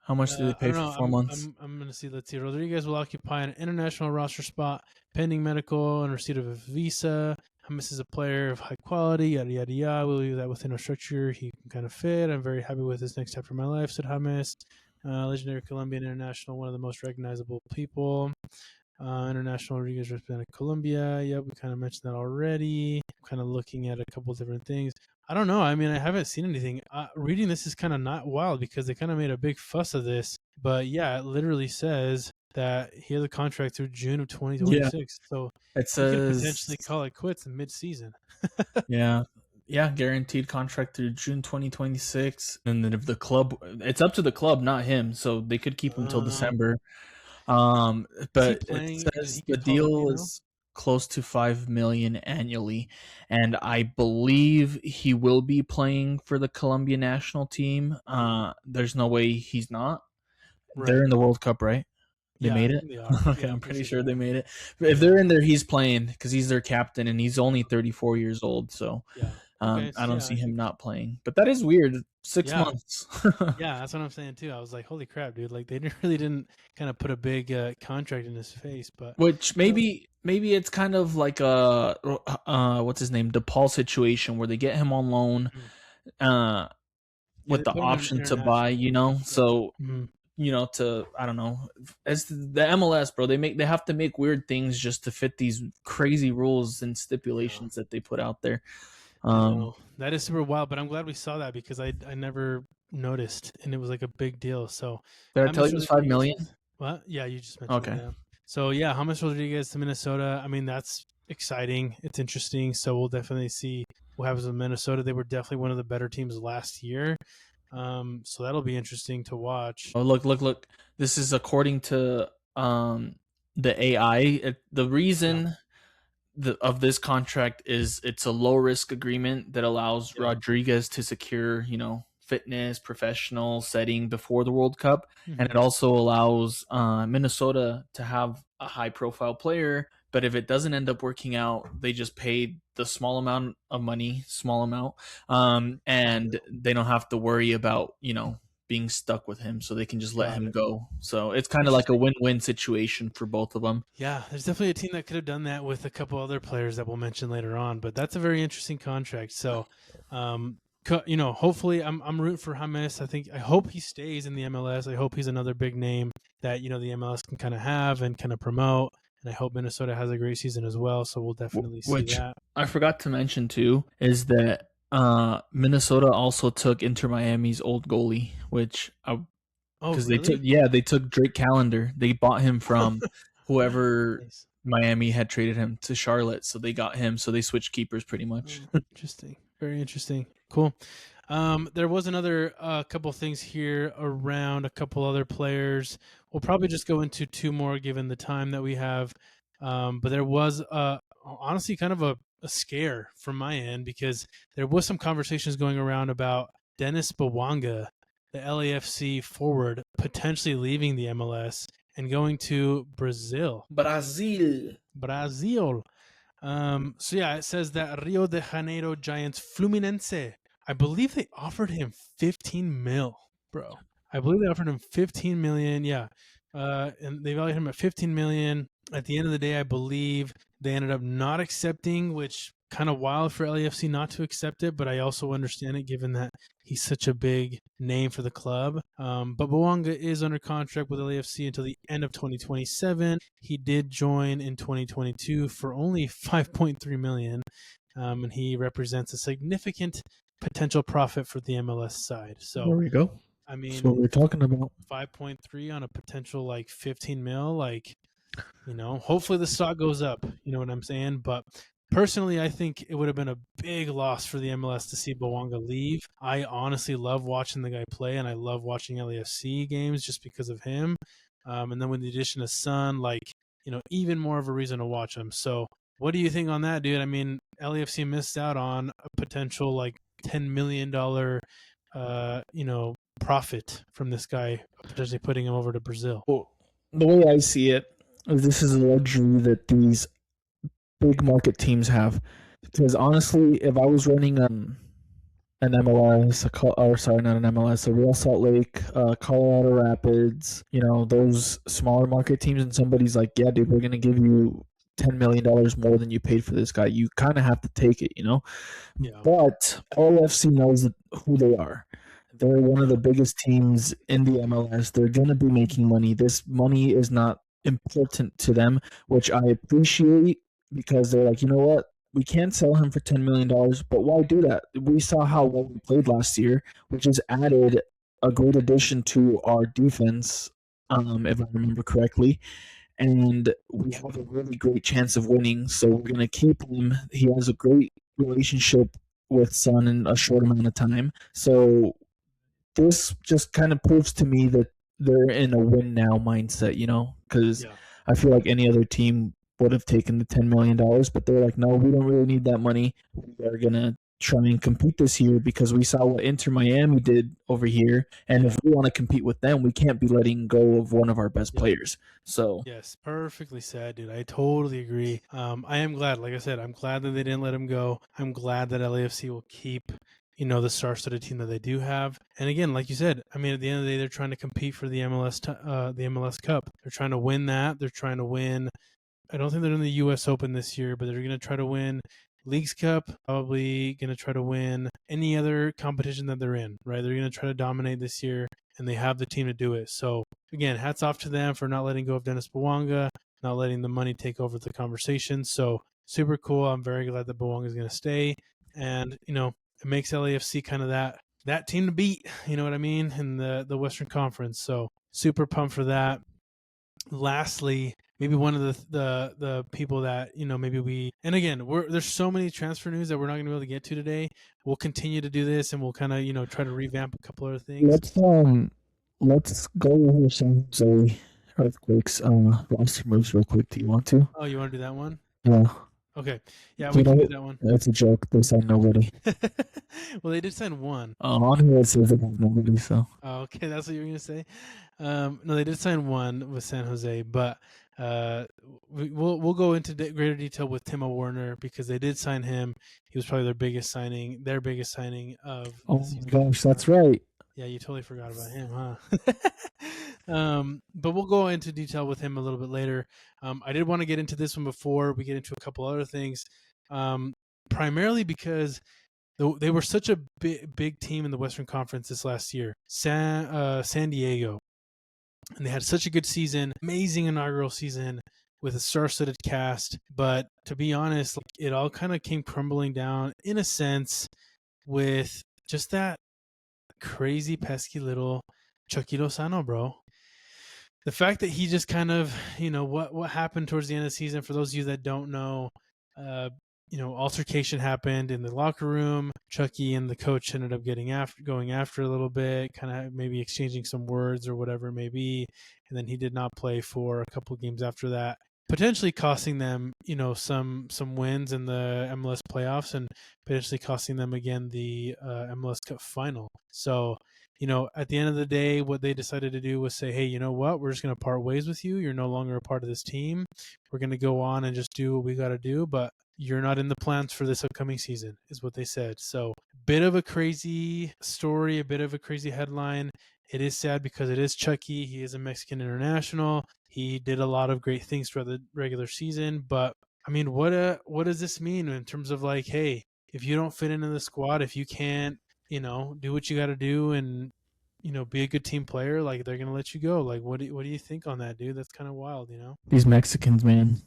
How much do they pay for 4 months? I'm going to see. Let's see. Rodriguez will occupy an international roster spot pending medical and receipt of a visa. James is a player of high quality, yada, yada, yada. We'll leave that within our structure. He can kind of fit. I'm very happy with this next chapter of my life, said James. Legendary Colombian international, one of the most recognizable people. International Rodriguez represented Colombia. Yep, we kind of mentioned that already. Kind of looking at a couple different things. I don't know. I mean, I haven't seen anything. Reading this is kind of not wild because they kind of made a big fuss of this. But yeah, it literally says that he has a contract through June of 2026. Yeah. So it says he could potentially call it quits in mid-season. Yeah, guaranteed contract through June 2026. And then if the club, it's up to the club, not him. So they could keep him till December. But it says the deal is close to $5 million annually, and I believe he will be playing for the Colombian national team. There's no way he's not. Right. They're in the World Cup, right? They made it? Okay, I'm pretty sure they made it. If they're in there, he's playing because he's their captain, and he's only 34 years old. So I don't see him not playing. But that is weird. 6 months. Yeah, that's what I'm saying too. I was like, holy crap, dude. Like, they really didn't kind of put a big contract in his face. But which maybe it's kind of like a what's his name, DePaul situation where they get him on loan with the option to buy, so to, I don't know, as the MLS, bro, they have to make weird things just to fit these crazy rules and stipulations that they put out there. That is super wild, but I'm glad we saw that because I never noticed, and it was like a big deal. So did I tell you it was $5 million? What? Yeah, you just mentioned that. Yeah. So yeah, James Rodriguez to Minnesota. I mean, that's exciting. It's interesting. So we'll definitely see what happens with Minnesota. They were definitely one of the better teams last year. So that'll be interesting to watch. Oh, look. This is according to the AI. The reason of this contract is it's a low risk agreement that allows Rodriguez to secure, fitness, professional setting before the World Cup. And it also allows Minnesota to have a high profile player. But if it doesn't end up working out, they just paid the small amount of money, and they don't have to worry about, being stuck with him, so they can just let him go. So it's kind of like a win-win situation for both of them. Yeah, there's definitely a team that could have done that with a couple other players that we'll mention later on, but that's a very interesting contract. So, hopefully I'm rooting for James. I hope he stays in the MLS. I hope he's another big name that, the MLS can kind of have and kind of promote. And I hope Minnesota has a great season as well. So we'll definitely see that. I forgot to mention too is that Minnesota also took Inter Miami's old goalie, which because they took Drake Callender. They bought him from whoever Miami had traded him to Charlotte, so they got him. So they switched keepers pretty much. Interesting, very interesting, cool. There was another couple things here around a couple other players. We'll probably just go into two more given the time that we have. But there was honestly kind of a scare from my end because there was some conversations going around about Dennis Bawanga, the LAFC forward, potentially leaving the MLS and going to Brazil. Brazil. So yeah, it says that Rio de Janeiro Giants Fluminense, I believe they offered him 15 mil, bro. I believe they offered him 15 million. Yeah. And they valued him at 15 million. At the end of the day, I believe they ended up not accepting, which kind of wild for LAFC not to accept it, but I also understand it given that he's such a big name for the club. But Bouanga is under contract with LAFC until the end of 2027. He did join in 2022 for only $5.3 million, and he represents a significant potential profit for the MLS side. So there we go. I mean, That's what we're talking about. 5.3 on a potential like 15 mil, like, you know, hopefully the stock goes up, you know what I'm saying? But personally, I think it would have been a big loss for the MLS to see Bouanga leave. I honestly love watching the guy play, and I love watching LAFC games just because of him. And then with the addition of Son, like, you know, even more of a reason to watch him. So what do you think on that, dude? I mean, LAFC missed out on a potential like $10 million, you know, profit from this guy potentially putting him over to Brazil. Well, the way I see it, this is a luxury that these big market teams have. Because honestly, if I was running an MLS, or sorry, not an MLS, a Real Salt Lake, Colorado Rapids, you know, those smaller market teams, and somebody's like, yeah, dude, we're going to give you $10 million more than you paid for this guy, you kind of have to take it, you know? Yeah. But LAFC knows who they are. They're one of the biggest teams in the MLS. They're going to be making money. This money is not important to them, which I appreciate, because they're like, you know what? We can't sell him for $10 million, but why do that? We saw how well we played last year, which has added a great addition to our defense, if I remember correctly. And we have a really great chance of winning, so we're going to keep him. He has a great relationship with Son in a short amount of time. So this just kind of proves to me that they're in a win now mindset, you know, because I feel like any other team would have taken the $10 million, but they're like, no, we don't really need that money. We are going to try and compete this year because we saw what Inter Miami did over here. And if we want to compete with them, we can't be letting go of one of our best players. So yes, perfectly said, dude. I totally agree. I am glad, like I said, I'm glad that they didn't let him go. I'm glad that LAFC will keep, you know, the star-studded team that they do have. And again, like you said, I mean, at the end of the day, they're trying to compete for the MLS Cup. They're trying to win that. They're trying to win. I don't think they're in the U.S. Open this year, but they're going to try to win Leagues Cup, probably going to try to win any other competition that they're in, right? They're going to try to dominate this year, and they have the team to do it. So, again, hats off to them for not letting go of Dennis Bouanga, not letting the money take over the conversation. So, super cool. I'm very glad that Bouanga is going to stay. And, you know, it makes LAFC kind of that team to beat, you know what I mean, in the Western Conference. So, super pumped for that. Lastly, maybe one of the people that, you know, maybe we, and again, there's so many transfer news that we're not going to be able to get to today. We'll continue to do this, and we'll kind of, you know, try to revamp a couple other things. Let's go over San Jose Earthquakes roster moves real quick. Do you want to? Oh, you want to do that one? Yeah. Okay. Yeah, we can do that one. That's a joke. They signed nobody. Well, they did sign one. On here it says they have nobody. So. Oh, okay, that's what you were going to say. No, they did sign one with San Jose, but we'll go into greater detail with Timo Werner because they did sign him. He was probably their biggest signing of. Oh my gosh, that's right. Yeah, you totally forgot about him, huh? But we'll go into detail with him a little bit later. I did want to get into this one before we get into a couple other things, primarily because they were such a big team in the Western Conference this last year. San Diego. And they had such a good season, amazing inaugural season with a star-studded cast. But to be honest, like, it all kind of came crumbling down in a sense with just that crazy, pesky little Chucky Lozano, bro. The fact that he just kind of, you know, what happened towards the end of the season, for those of you that don't know, you know, altercation happened in the locker room. Chucky and the coach ended up going after a little bit, kind of maybe exchanging some words or whatever it may be. And then he did not play for a couple of games after that, potentially costing them, you know, some wins in the MLS playoffs and potentially costing them again the MLS Cup final. So, you know, at the end of the day, what they decided to do was say, hey, you know what? We're just going to part ways with you. You're no longer a part of this team. We're going to go on and just do what we got to do. But you're not in the plans for this upcoming season, is what they said. So, bit of a crazy story, a bit of a crazy headline. It is sad because it is Chucky. He is a Mexican international. He did a lot of great things throughout the regular season, but I mean, what does this mean in terms of like, hey, if you don't fit into the squad, if you can't, do what you got to do and be a good team player, like they're gonna let you go. Like, what do you think on that, dude? That's kind of wild. These Mexicans, man,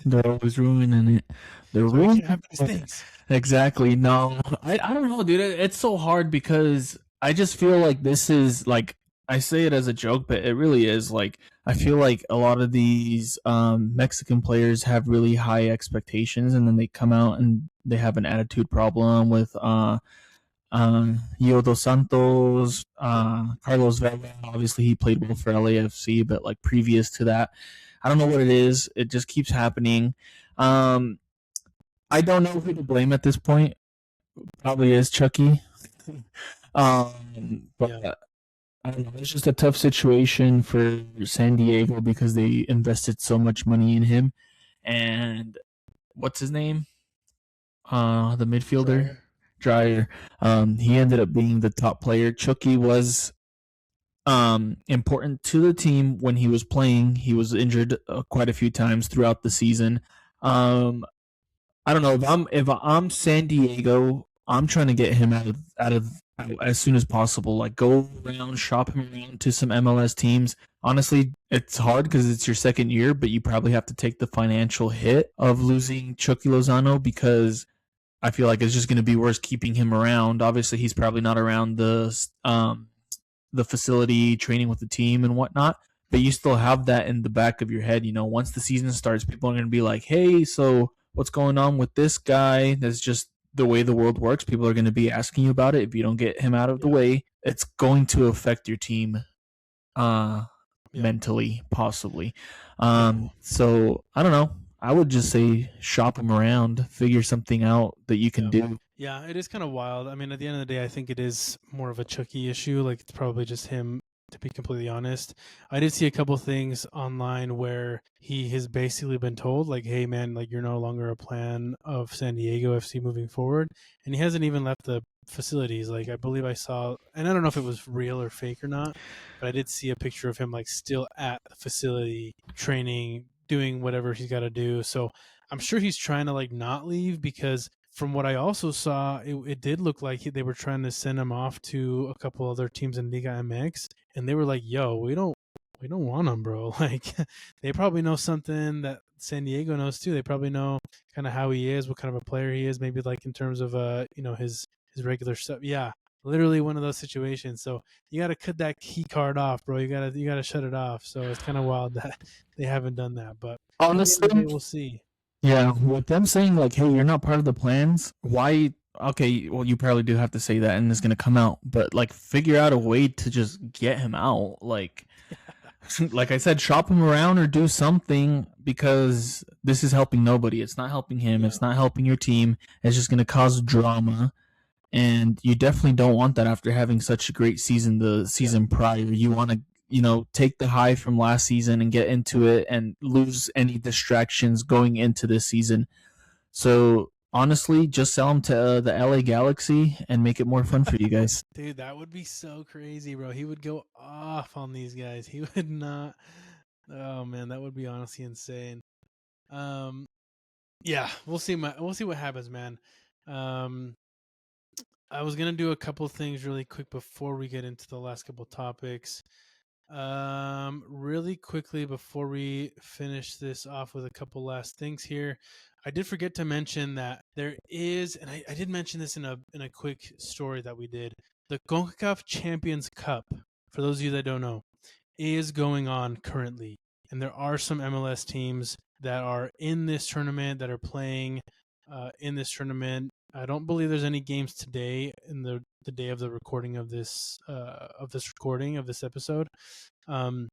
they're always ruining it. They're That's why we can't ruining have these it. things. Exactly. No, I don't know, dude. It's so hard because I just feel like this is like I say it as a joke, but it really is like I feel like a lot of these Mexican players have really high expectations, and then they come out and they have an attitude problem with Yodo Santos, Carlos Vela. Obviously, he played well for LAFC, but like previous to that, I don't know what it is. It just keeps happening. Um, I don't know who to blame at this point. Probably is Chucky. But Yeah, I don't know. It's just a tough situation for San Diego because they invested so much money in him. And what's his name? The midfielder, Dryer. Dryer. He ended up being the top player. Chucky was important to the team when he was playing. He was injured quite a few times throughout the season. Um, I don't know if I'm San Diego, I'm trying to get him out as soon as possible. Like go around, shop him around to some MLS teams. Honestly, it's hard because it's your second year, but you probably have to take the financial hit of losing Chucky Lozano because I feel like it's just going to be worse keeping him around. Obviously, he's probably not around the facility, training with the team and whatnot. But you still have that in the back of your head. Once the season starts, people are going to be like, "Hey, so what's going on with this guy?" That's just the way the world works. People are going to be asking you about it. If you don't get him out of the Yeah, way, it's going to affect your team uh, yeah, mentally, possibly. yeah. So I don't know. I would just say shop him around, figure something out that you can Yeah. do. Yeah, it is kind of wild. I mean, at the end of the day, I think it is more of a Chucky issue. Like, it's probably just him, to be completely honest. I did see a couple things online where he has basically been told, like, hey, man, like, you're no longer a plan of San Diego FC moving forward. And he hasn't even left the facilities. Like, I believe I saw, and I don't know if it was real or fake or not, but I did see a picture of him, like, still at the facility, training, doing whatever he's got to do. So, I'm sure he's trying to like not leave because from what I also saw, it did look like they were trying to send him off to a couple other teams in Liga MX, and they were like, "Yo, we don't want him, bro." Like they probably know something that San Diego knows too. They probably know kind of how he is, what kind of a player he is, maybe like in terms of his regular stuff. Yeah, literally one of those situations. So you got to cut that key card off, bro. You gotta shut it off. So it's kind of wild that they haven't done that, but at the end of the day, Honestly, we'll see. yeah, with them saying like, "Hey, you're not part of the plans," why? Okay, well, you probably do have to say that, and it's gonna come out. But like, figure out a way to just get him out. Like I said, shop him around or do something because this is helping nobody. It's not helping him. Yeah, It's not helping your team. It's just gonna cause drama, and you definitely don't want that after having such a great season the yeah. season prior. You want to take the high from last season and get into it and lose any distractions going into this season. So honestly, just sell him to the LA Galaxy and make it more fun for you guys. Dude, that would be so crazy, bro. He would go off on these guys. He would not. Oh man, that would be honestly insane. Um, yeah, we'll see. We'll see what happens, man. Um, I was gonna do a couple things really quick before we get into the last couple topics. Really quickly before we finish this off with a couple last things here, I did forget to mention that there is, and I did mention this in a quick story that we did. The Concacaf Champions Cup, for those of you that don't know, is going on currently, and there are some MLS teams that are in this tournament that are playing in this tournament. I don't believe there's any games today in the day of the recording of this recording of this episode. Um,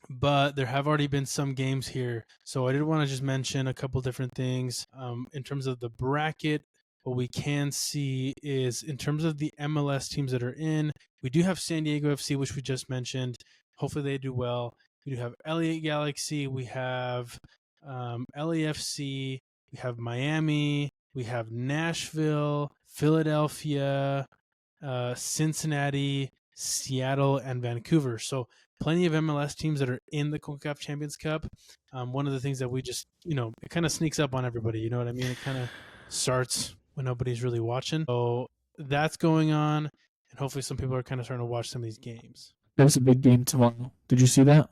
but there have already been some games here. So I did want to just mention a couple different things. In terms of the bracket, what we can see is in terms of the MLS teams that are in, we do have San Diego FC, which we just mentioned. Hopefully they do well. We do have LA Galaxy. We have LAFC. We have Miami. We have Nashville, Philadelphia, Cincinnati, Seattle, and Vancouver. So plenty of MLS teams that are in the Concacaf Champions Cup. One of the things that we just, it kind of sneaks up on everybody. You know what I mean? It kind of starts when nobody's really watching. So that's going on, and hopefully some people are kind of starting to watch some of these games. There's a big game tomorrow. Did you see that?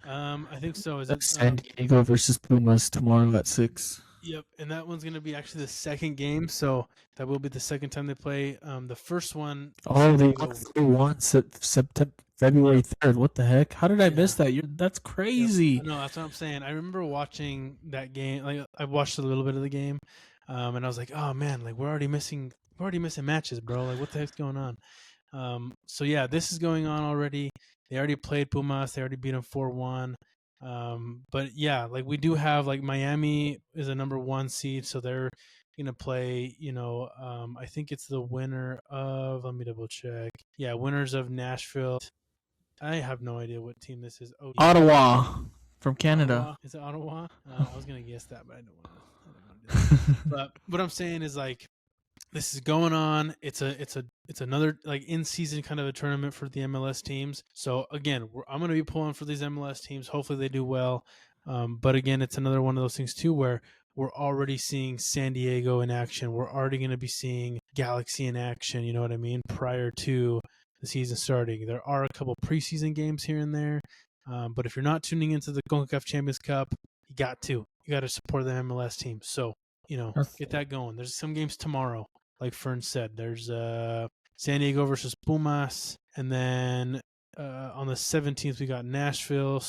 I think so. Is That's it San Diego versus Pumas tomorrow at 6. Yep, and that one's going to be actually the second game, so that will be the second time they play. The first one. Oh, they won September, February 3rd. What the heck? How did I miss that? That's crazy. Yep. No, that's what I'm saying. I remember watching that game. Like I watched a little bit of the game, and I was like, oh man, like we're already missing matches, bro. Like what the heck's going on? So yeah, this is going on already. They already played Pumas. They already beat them 4-1. But yeah, like we do have like Miami is a number 1 seed, so they're gonna play. I think it's the winner of. Let me double check. Yeah, winners of Nashville. I have no idea what team this is. Oh, Ottawa from Canada. Ottawa? Is it Ottawa? I was gonna guess that, but I don't want to do that. But what I'm saying is like this is going on. It's another like in season kind of a tournament for the MLS teams. So again, I'm going to be pulling for these MLS teams. Hopefully they do well. But again, it's another one of those things too where we're already seeing San Diego in action. We're already going to be seeing Galaxy in action. You know what I mean? Prior to the season starting, there are a couple preseason games here and there. But if you're not tuning into the Concacaf Champions Cup, you got to support the MLS team. So get that going. There's some games tomorrow. Like Fern said, there's San Diego versus Pumas, and then on the 17th we got Nashville,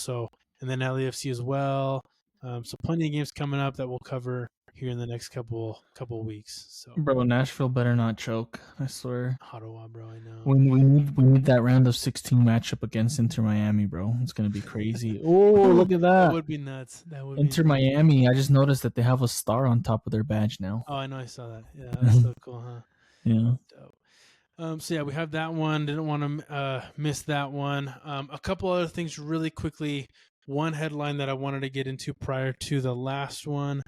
and then LAFC as well. So plenty of games coming up that we'll cover here in the next couple weeks. So, bro, Nashville better not choke. I swear. Ottawa, bro, I know. We need that round of 16 matchup against Inter Miami, bro. It's gonna be crazy. Oh, look at that. That would be nuts. Inter Miami. I just noticed that they have a star on top of their badge now. Oh, I know. I saw that. Yeah, that's so cool, huh? Yeah. Dope. So yeah, we have that one. Didn't want to miss that one. A couple other things really quickly. One headline that I wanted to get into prior to the last one.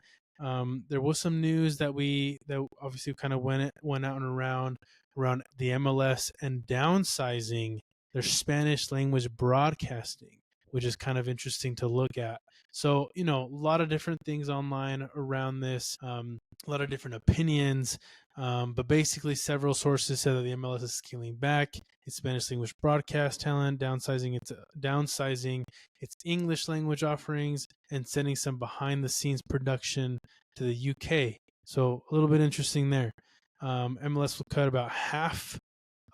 There was some news that obviously kind of went out and around the MLS and downsizing their Spanish language broadcasting, which is kind of interesting to look at. So, a lot of different things online around this, a lot of different opinions, but basically several sources said that the MLS is scaling back its Spanish language broadcast talent, downsizing its English language offerings, and sending some behind the scenes production to the UK. So a little bit interesting there. MLS will cut about half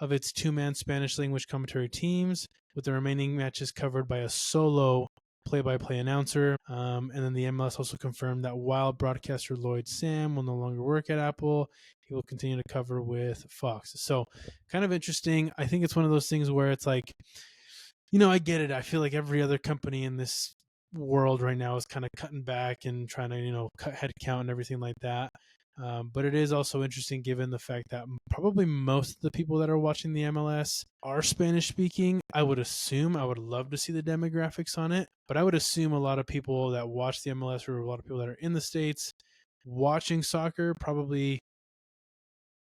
of its 2-man Spanish language commentary teams, with the remaining matches covered by a solo play-by-play announcer. And then the MLS also confirmed that while broadcaster Lloyd Sam will no longer work at Apple, he will continue to cover with Fox. So kind of interesting. I think it's one of those things where it's like, I get it. I feel like every other company in this world right now is kind of cutting back and trying to, cut headcount and everything like that. But it is also interesting given the fact that probably most of the people that are watching the MLS are Spanish speaking. I would love to see the demographics on it, but I would assume a lot of people that watch the MLS or a lot of people that are in the States watching soccer probably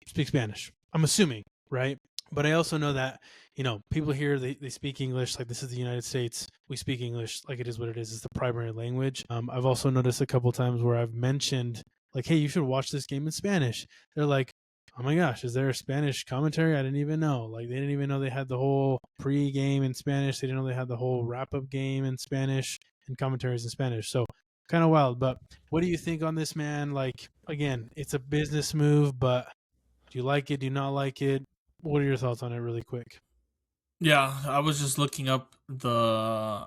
speak Spanish. I'm assuming, right? But I also know that, people here, they speak English. Like this is the United States. We speak English like it is what it is. It's the primary language. I've also noticed a couple times where I've mentioned like, hey, you should watch this game in Spanish. They're like, oh my gosh, is there a Spanish commentary? I didn't even know. Like, they didn't even know they had the whole pre-game in Spanish. They didn't know they had the whole wrap-up game in Spanish and commentaries in Spanish. So kind of wild. But what do you think on this, man? Like, again, it's a business move, but do you like it? Do you not like it? What are your thoughts on it really quick? Yeah, I was just looking up the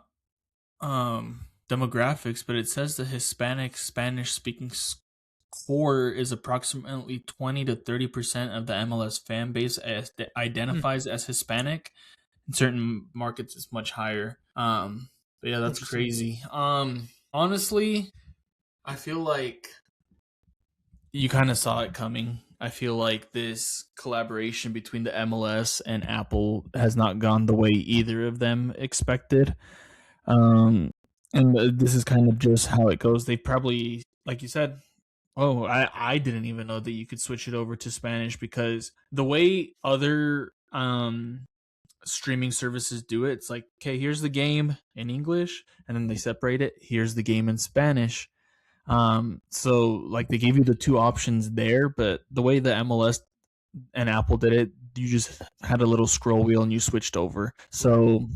demographics, but it says the Hispanic Spanish-speaking core is approximately 20 to 30% of the MLS fan base that identifies as Hispanic. In certain markets, it's much higher. But yeah, that's crazy. Honestly, I feel like you kind of saw it coming. I feel like this collaboration between the MLS and Apple has not gone the way either of them expected. And this is kind of just how it goes. They probably, like you said, I didn't even know that you could switch it over to Spanish, because the way other streaming services do it. It's like, okay, here's the game in English, and then they separate it. Here's the game in Spanish. So like they gave you the two options there, but the way the MLS and Apple did it, you just had a little scroll wheel and you switched over. So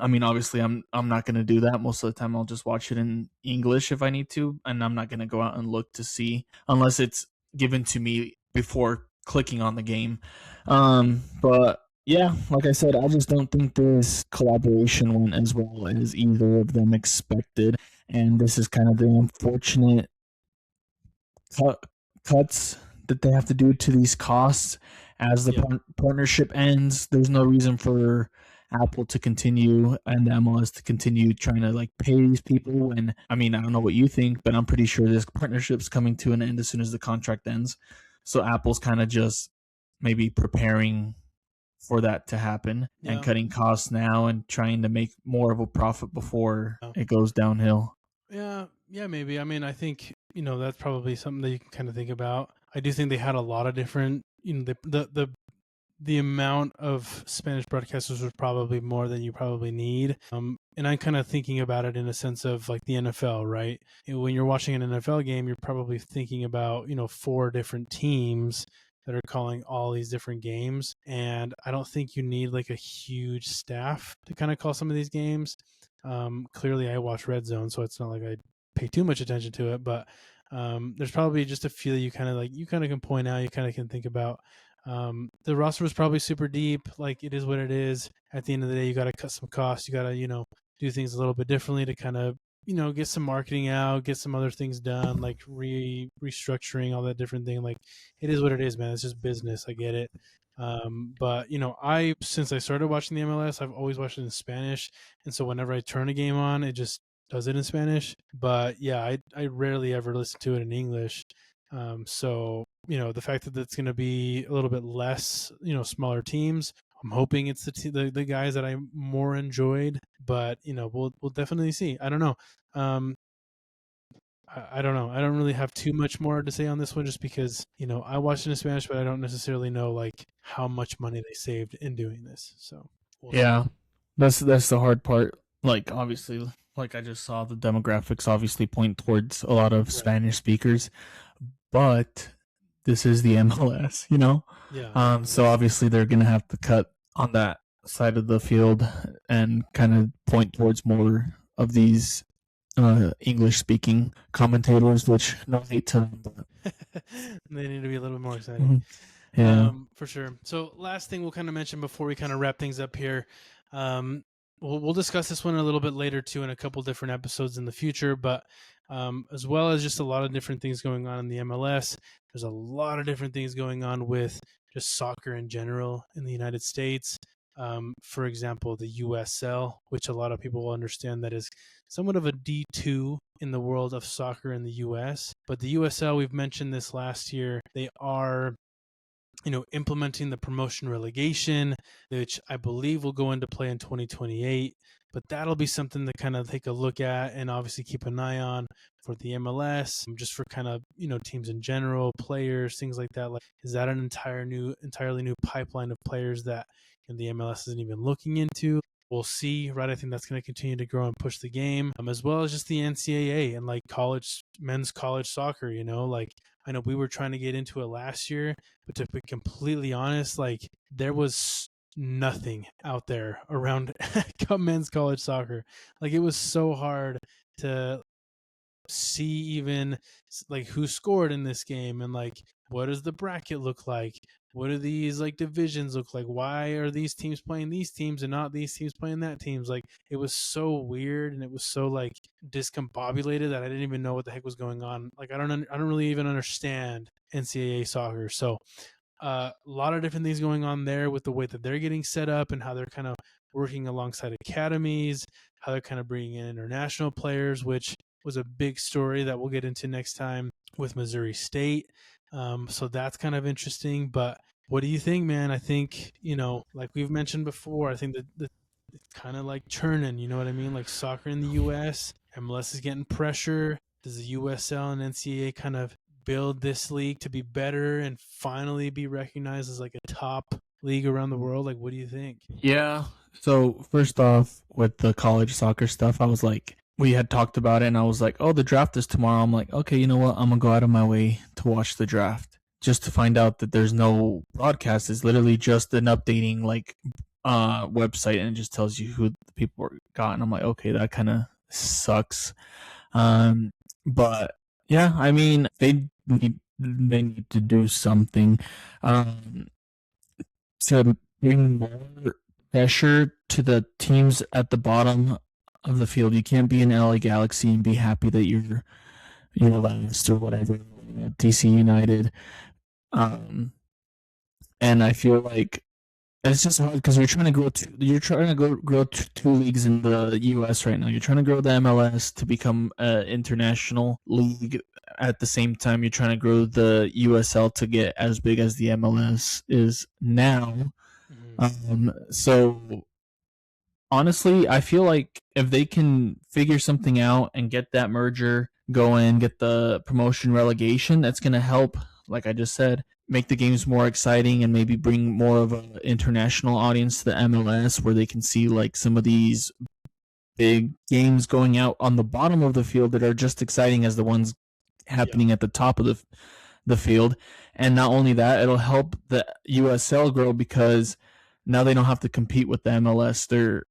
I mean, obviously, I'm not gonna do that. Most of the time, I'll just watch it in English if I need to, and I'm not gonna go out and look to see unless it's given to me before clicking on the game. But yeah, like I said, I just don't think this collaboration went as well as either of them expected, and this is kind of the unfortunate cuts that they have to do to these costs as the partnership ends. There's no reason for Apple to continue and the MLS to continue trying to like pay these people. And I mean, I don't know what you think, but I'm pretty sure this partnership's coming to an end as soon as the contract ends. So Apple's kind of just maybe preparing for that to happen and cutting costs now and trying to make more of a profit before it goes downhill. Yeah, maybe. I mean, I think, that's probably something that you can kind of think about. I do think they had a lot of different, the amount of Spanish broadcasters was probably more than you probably need. And I'm kind of thinking about it in a sense of like the NFL, right? When you're watching an NFL game, you're probably thinking about, 4 different teams that are calling all these different games. And I don't think you need like a huge staff to kind of call some of these games. Clearly I watch Red Zone, so it's not like I pay too much attention to it, but there's probably just a few that you kind of can point out, you kind of can think about. The roster was probably super deep. Like, it is what it is. At the end of the day, you got to cut some costs. You got to, do things a little bit differently to kind of, get some marketing out, get some other things done, like restructuring, all that different thing. Like, it is what it is, man. It's just business. I get it. But since I started watching the MLS, I've always watched it in Spanish. And so whenever I turn a game on, it just does it in Spanish. But yeah, I rarely ever listen to it in English. So, the fact that it's going to be a little bit less, smaller teams, I'm hoping it's the guys that I more enjoyed, but, we'll definitely see. I don't know. I don't know. I don't really have too much more to say on this one, just because, I watched it in Spanish, but I don't necessarily know like how much money they saved in doing this. So yeah, that's the hard part. Like, obviously, like I just saw, the demographics obviously point towards a lot of Spanish speakers, but this is the MLS, Yeah. So obviously they're gonna have to cut on that side of the field and kind of point towards more of these English-speaking commentators, which no hate to them, but they need to be a little bit more exciting. Yeah, for sure. So last thing we'll kind of mention before we kind of wrap things up here. We'll discuss this one a little bit later too, in a couple different episodes in the future, but as well as just a lot of different things going on in the MLS. There's a lot of different things going on with just soccer in general in the United States. For example, the USL, which a lot of people will understand that is somewhat of a D2 in the world of soccer in the US. But the USL, we've mentioned this last year, they are implementing the promotion relegation, which I believe will go into play in 2028. But that'll be something to kind of take a look at and obviously keep an eye on for the MLS, just for kind of, teams in general, players, things like that. Like, is that an entirely new pipeline of players that the MLS isn't even looking into? We'll see, right? I think that's going to continue to grow and push the game, as well as just the NCAA and like men's college soccer, like, I know we were trying to get into it last year, but to be completely honest, like, there was nothing out there around men's college soccer. Like, it was so hard to see even like who scored in this game, and like, what does the bracket look like? What do these like divisions look like? Why are these teams playing these teams and not these teams playing that teams? Like, it was so weird, and it was so like discombobulated that I didn't even know what the heck was going on. Like, I don't really even understand NCAA soccer. So a lot of different things going on there with the way that they're getting set up and how they're kind of working alongside academies, how they're kind of bringing in international players, which was a big story that we'll get into next time with Missouri State. So that's kind of interesting. But what do you think, man? I think, like we've mentioned before, I think that it's kind of like churning, you know what I mean? Like soccer in the U.S., MLS is getting pressure. Does the USL and NCAA kind of build this league to be better and finally be recognized as like a top league around the world? Like, what do you think? Yeah. So first off, with the college soccer stuff, I was like, we had talked about it, and I was like, oh, the draft is tomorrow. I'm like, okay, you know what? I'm gonna go out of my way to watch the draft just to find out that there's no broadcast. It's literally just an updating like website, and it just tells you who the people got. And I'm like, okay, that kind of sucks. But yeah, I mean, they need to do something to bring more pressure to the teams at the bottom of the field. You can't be an LA Galaxy and be happy that you're last or whatever. DC United, and I feel like it's just hard because you're trying to grow two leagues in the U.S. right now. You're trying to grow the MLS to become an international league. At the same time, you're trying to grow the USL to get as big as the MLS is now. So honestly, I feel like if they can figure something out and get that merger going, get the promotion relegation, that's going to help, like I just said, make the games more exciting and maybe bring more of an international audience to the MLS where they can see like some of these big games going out on the bottom of the field that are just exciting as the ones happening at the top of the field. And not only that, it'll help the USL grow because now they don't have to compete with the MLS. They're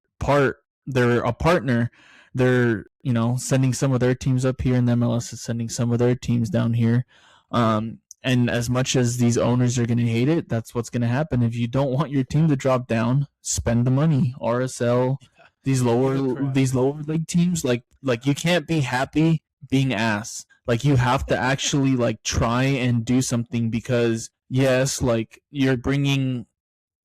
a partner. They're, sending some of their teams up here, and the MLS is sending some of their teams down here. And as much as these owners are going to hate it, that's what's going to happen. If you don't want your team to drop down, spend the money. RSL, these lower league teams, like you can't be happy being ass. Like you have to actually like try and do something because yes, like you're bringing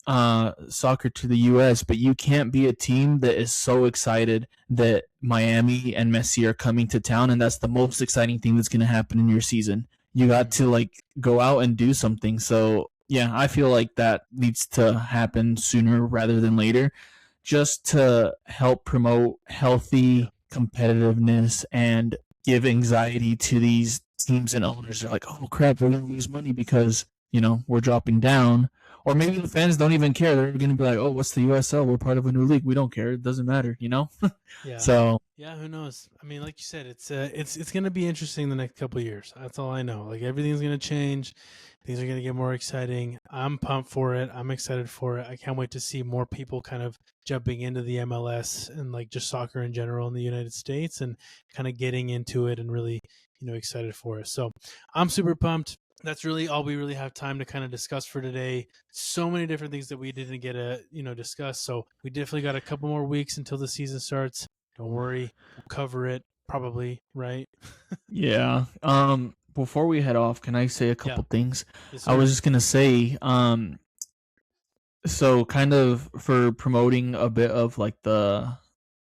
soccer to the US, but you can't be a team that is so excited that Miami and Messi are coming to town, and that's the most exciting thing that's going to happen in your season. You got to like go out and do something. So yeah, I feel like that needs to happen sooner rather than later, just to help promote healthy competitiveness and give anxiety to these teams and owners. They're like, oh crap, we're gonna lose money because we're dropping down. Or maybe the fans don't even care. They're going to be like, oh, what's the USL? We're part of a new league. We don't care. It doesn't matter, Yeah. So yeah, who knows? I mean, like you said, it's going to be interesting the next couple of years. That's all I know. Like everything's going to change. Things are going to get more exciting. I'm pumped for it. I'm excited for it. I can't wait to see more people kind of jumping into the MLS and like just soccer in general in the United States and kind of getting into it and really, excited for it. So I'm super pumped. That's really all we really have time to kind of discuss for today. So many different things that we didn't get to, discuss. So we definitely got a couple more weeks until the season starts. Don't worry. We'll cover it probably, right? yeah. Before we head off, can I say a couple things? Yes, I was just going to say, so kind of for promoting a bit of like the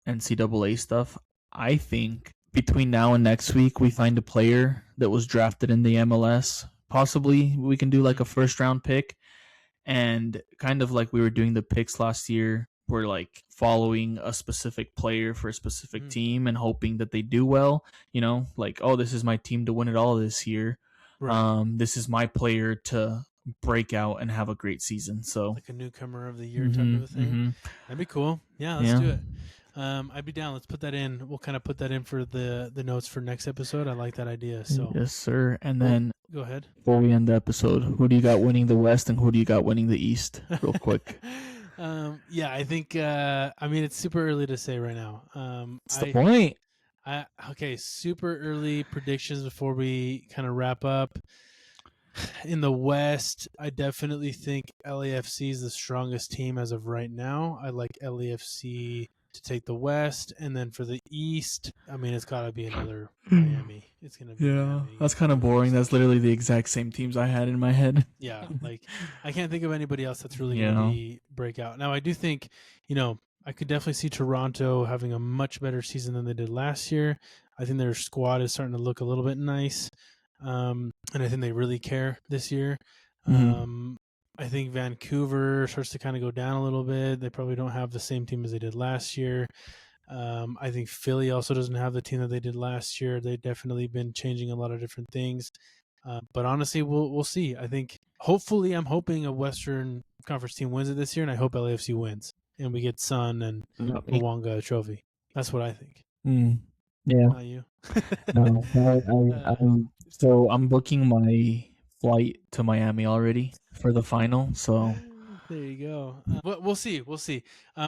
NCAA stuff, I think between now and next week, we find a player that was drafted in the MLS. Possibly we can do like a first round pick, and kind of like we were doing the picks last year, we're like following a specific player for a specific team and hoping that they do well, like, oh, this is my team to win it all this year. Right. This is my player to break out and have a great season. So like a newcomer of the year type of a thing. That'd be cool. Yeah, let's do it. I'd be down. Let's put that in. We'll kind of put that in for the notes for next episode. I like that idea. So yes, sir. And then go ahead. Before we end the episode, who do you got winning the West and who do you got winning the East? Real quick. Yeah, I think. I mean, it's super early to say right now. That's the point. Okay, super early predictions before we kind of wrap up. In the West, I definitely think LAFC is the strongest team as of right now. I like LAFC to take the West, and then for the East, I mean, it's got to be another Miami. It's gonna be Miami. That's kind of boring. That's literally the exact same teams I had in my head. Yeah, like I can't think of anybody else that's really gonna be breakout. Now, I do think, I could definitely see Toronto having a much better season than they did last year. I think their squad is starting to look a little bit nice. And I think they really care this year. I think Vancouver starts to kind of go down a little bit. They probably don't have the same team as they did last year. I think Philly also doesn't have the team that they did last year. They've definitely been changing a lot of different things. But honestly, we'll see. I think hopefully I'm hoping a Western Conference team wins it this year, and I hope LAFC wins and we get Sun and Mwanga a trophy. That's what I think. Yeah. Not you. No, so I'm booking my flight to Miami already for the final. So there you go. We'll see. We'll see.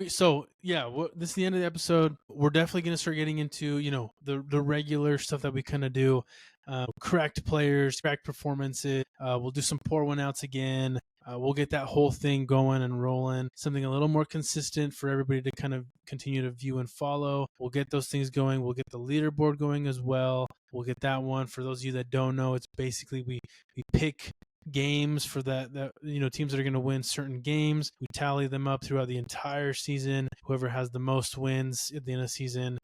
So yeah, this is the end of the episode. We're definitely going to start getting into the regular stuff that we kind of do. Correct players, correct performances. We'll do some pour one outs again. We'll get that whole thing going and rolling. Something a little more consistent for everybody to kind of continue to view and follow. We'll get those things going. We'll get the leaderboard going as well. We'll get that one. For those of you that don't know, it's basically we pick games for that teams that are going to win certain games. We tally them up throughout the entire season. Whoever has the most wins at the end of the season,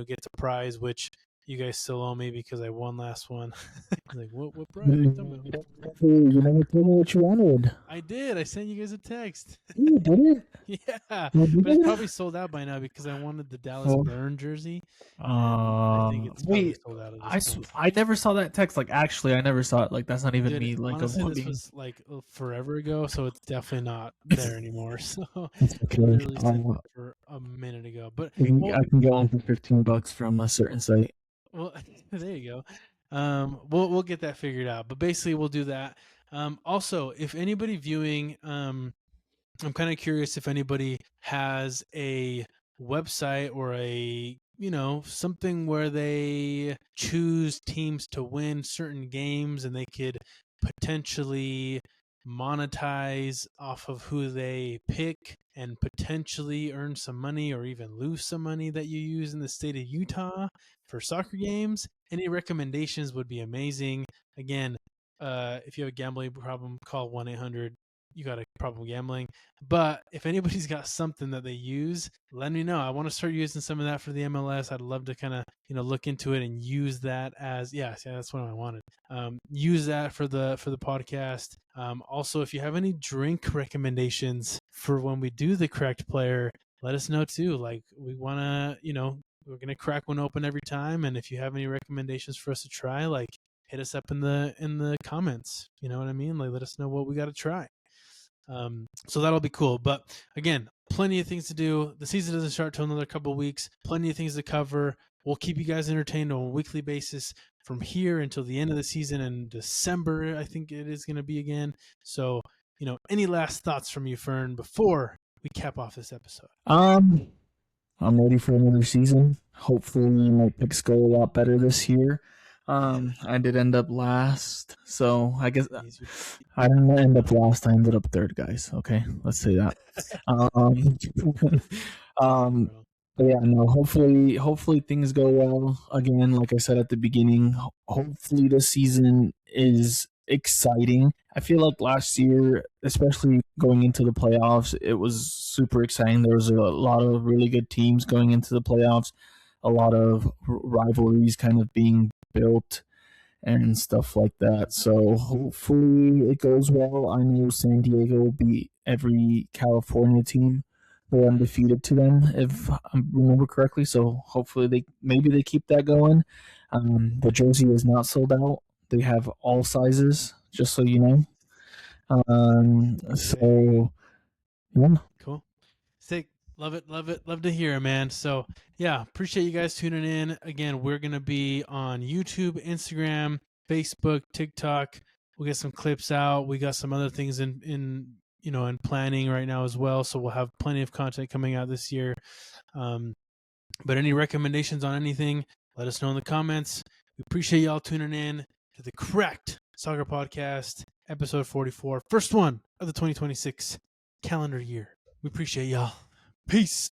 gets a prize, which you guys still owe me because I won last one. Like, what prize are you talking about? You never told me what you wanted. I did. I sent you guys a text. You did it? Yeah. But it's probably sold out by now because I wanted the Dallas Burn jersey. I think it's probably sold out at this point. I never saw that text. Like, actually, I never saw it. Like, that's not even me. Like, honestly, this was like forever ago, so it's definitely not there anymore. So I literally sent it for a minute ago. But I can get one for $15 from a certain site. Well, there you go. We'll get that figured out. But basically, we'll do that. Also, if anybody viewing, I'm kind of curious if anybody has a website or a something where they choose teams to win certain games and they could potentially monetize off of who they pick and potentially earn some money or even lose some money that you use in the state of Utah for soccer games. Any recommendations would be amazing. Again, if you have a gambling problem, call 1-800 you got a problem gambling. But if anybody's got something that they use, let me know. I want to start using some of that for the MLS. I'd love to kind of look into it and use that as that's what I wanted. Use that for the podcast. Also, if you have any drink recommendations for when we do the correct player, let us know too. Like, we want to we're gonna crack one open every time, and if you have any recommendations for us to try, like, hit us up in the comments. You know what I mean? Like, let us know what we got to try. So that'll be cool. But again, plenty of things to do. The season doesn't start till another couple of weeks. Plenty of things to cover. We'll keep you guys entertained on a weekly basis from here until the end of the season in December. I think it is going to be again. So, any last thoughts from you, Fern, before we cap off this episode? I'm ready for another season. Hopefully my picks go a lot better this year. I did end up last, so I guess I didn't end up last. I ended up third, guys. Okay, let's say that. But yeah, no. Hopefully things go well. Again, like I said at the beginning, hopefully the season is exciting. I feel like last year, especially going into the playoffs, it was super exciting. There was a lot of really good teams going into the playoffs, a lot of rivalries kind of being built and stuff like that. So hopefully it goes well. I know San Diego will beat every California team. They're undefeated to them, if I remember correctly. So hopefully they keep that going. The jersey is not sold out. They have all sizes, just so you know. So yeah. Cool. Sick. Love it. Love to hear it, man. So yeah, appreciate you guys tuning in. Again, we're going to be on YouTube, Instagram, Facebook, TikTok. We'll get some clips out. We got some other things in planning right now as well. So we'll have plenty of content coming out this year. But any recommendations on anything, let us know in the comments. We appreciate y'all tuning in to the Correct Soccer Podcast, episode 44, first one of the 2026 calendar year. We appreciate y'all. Peace.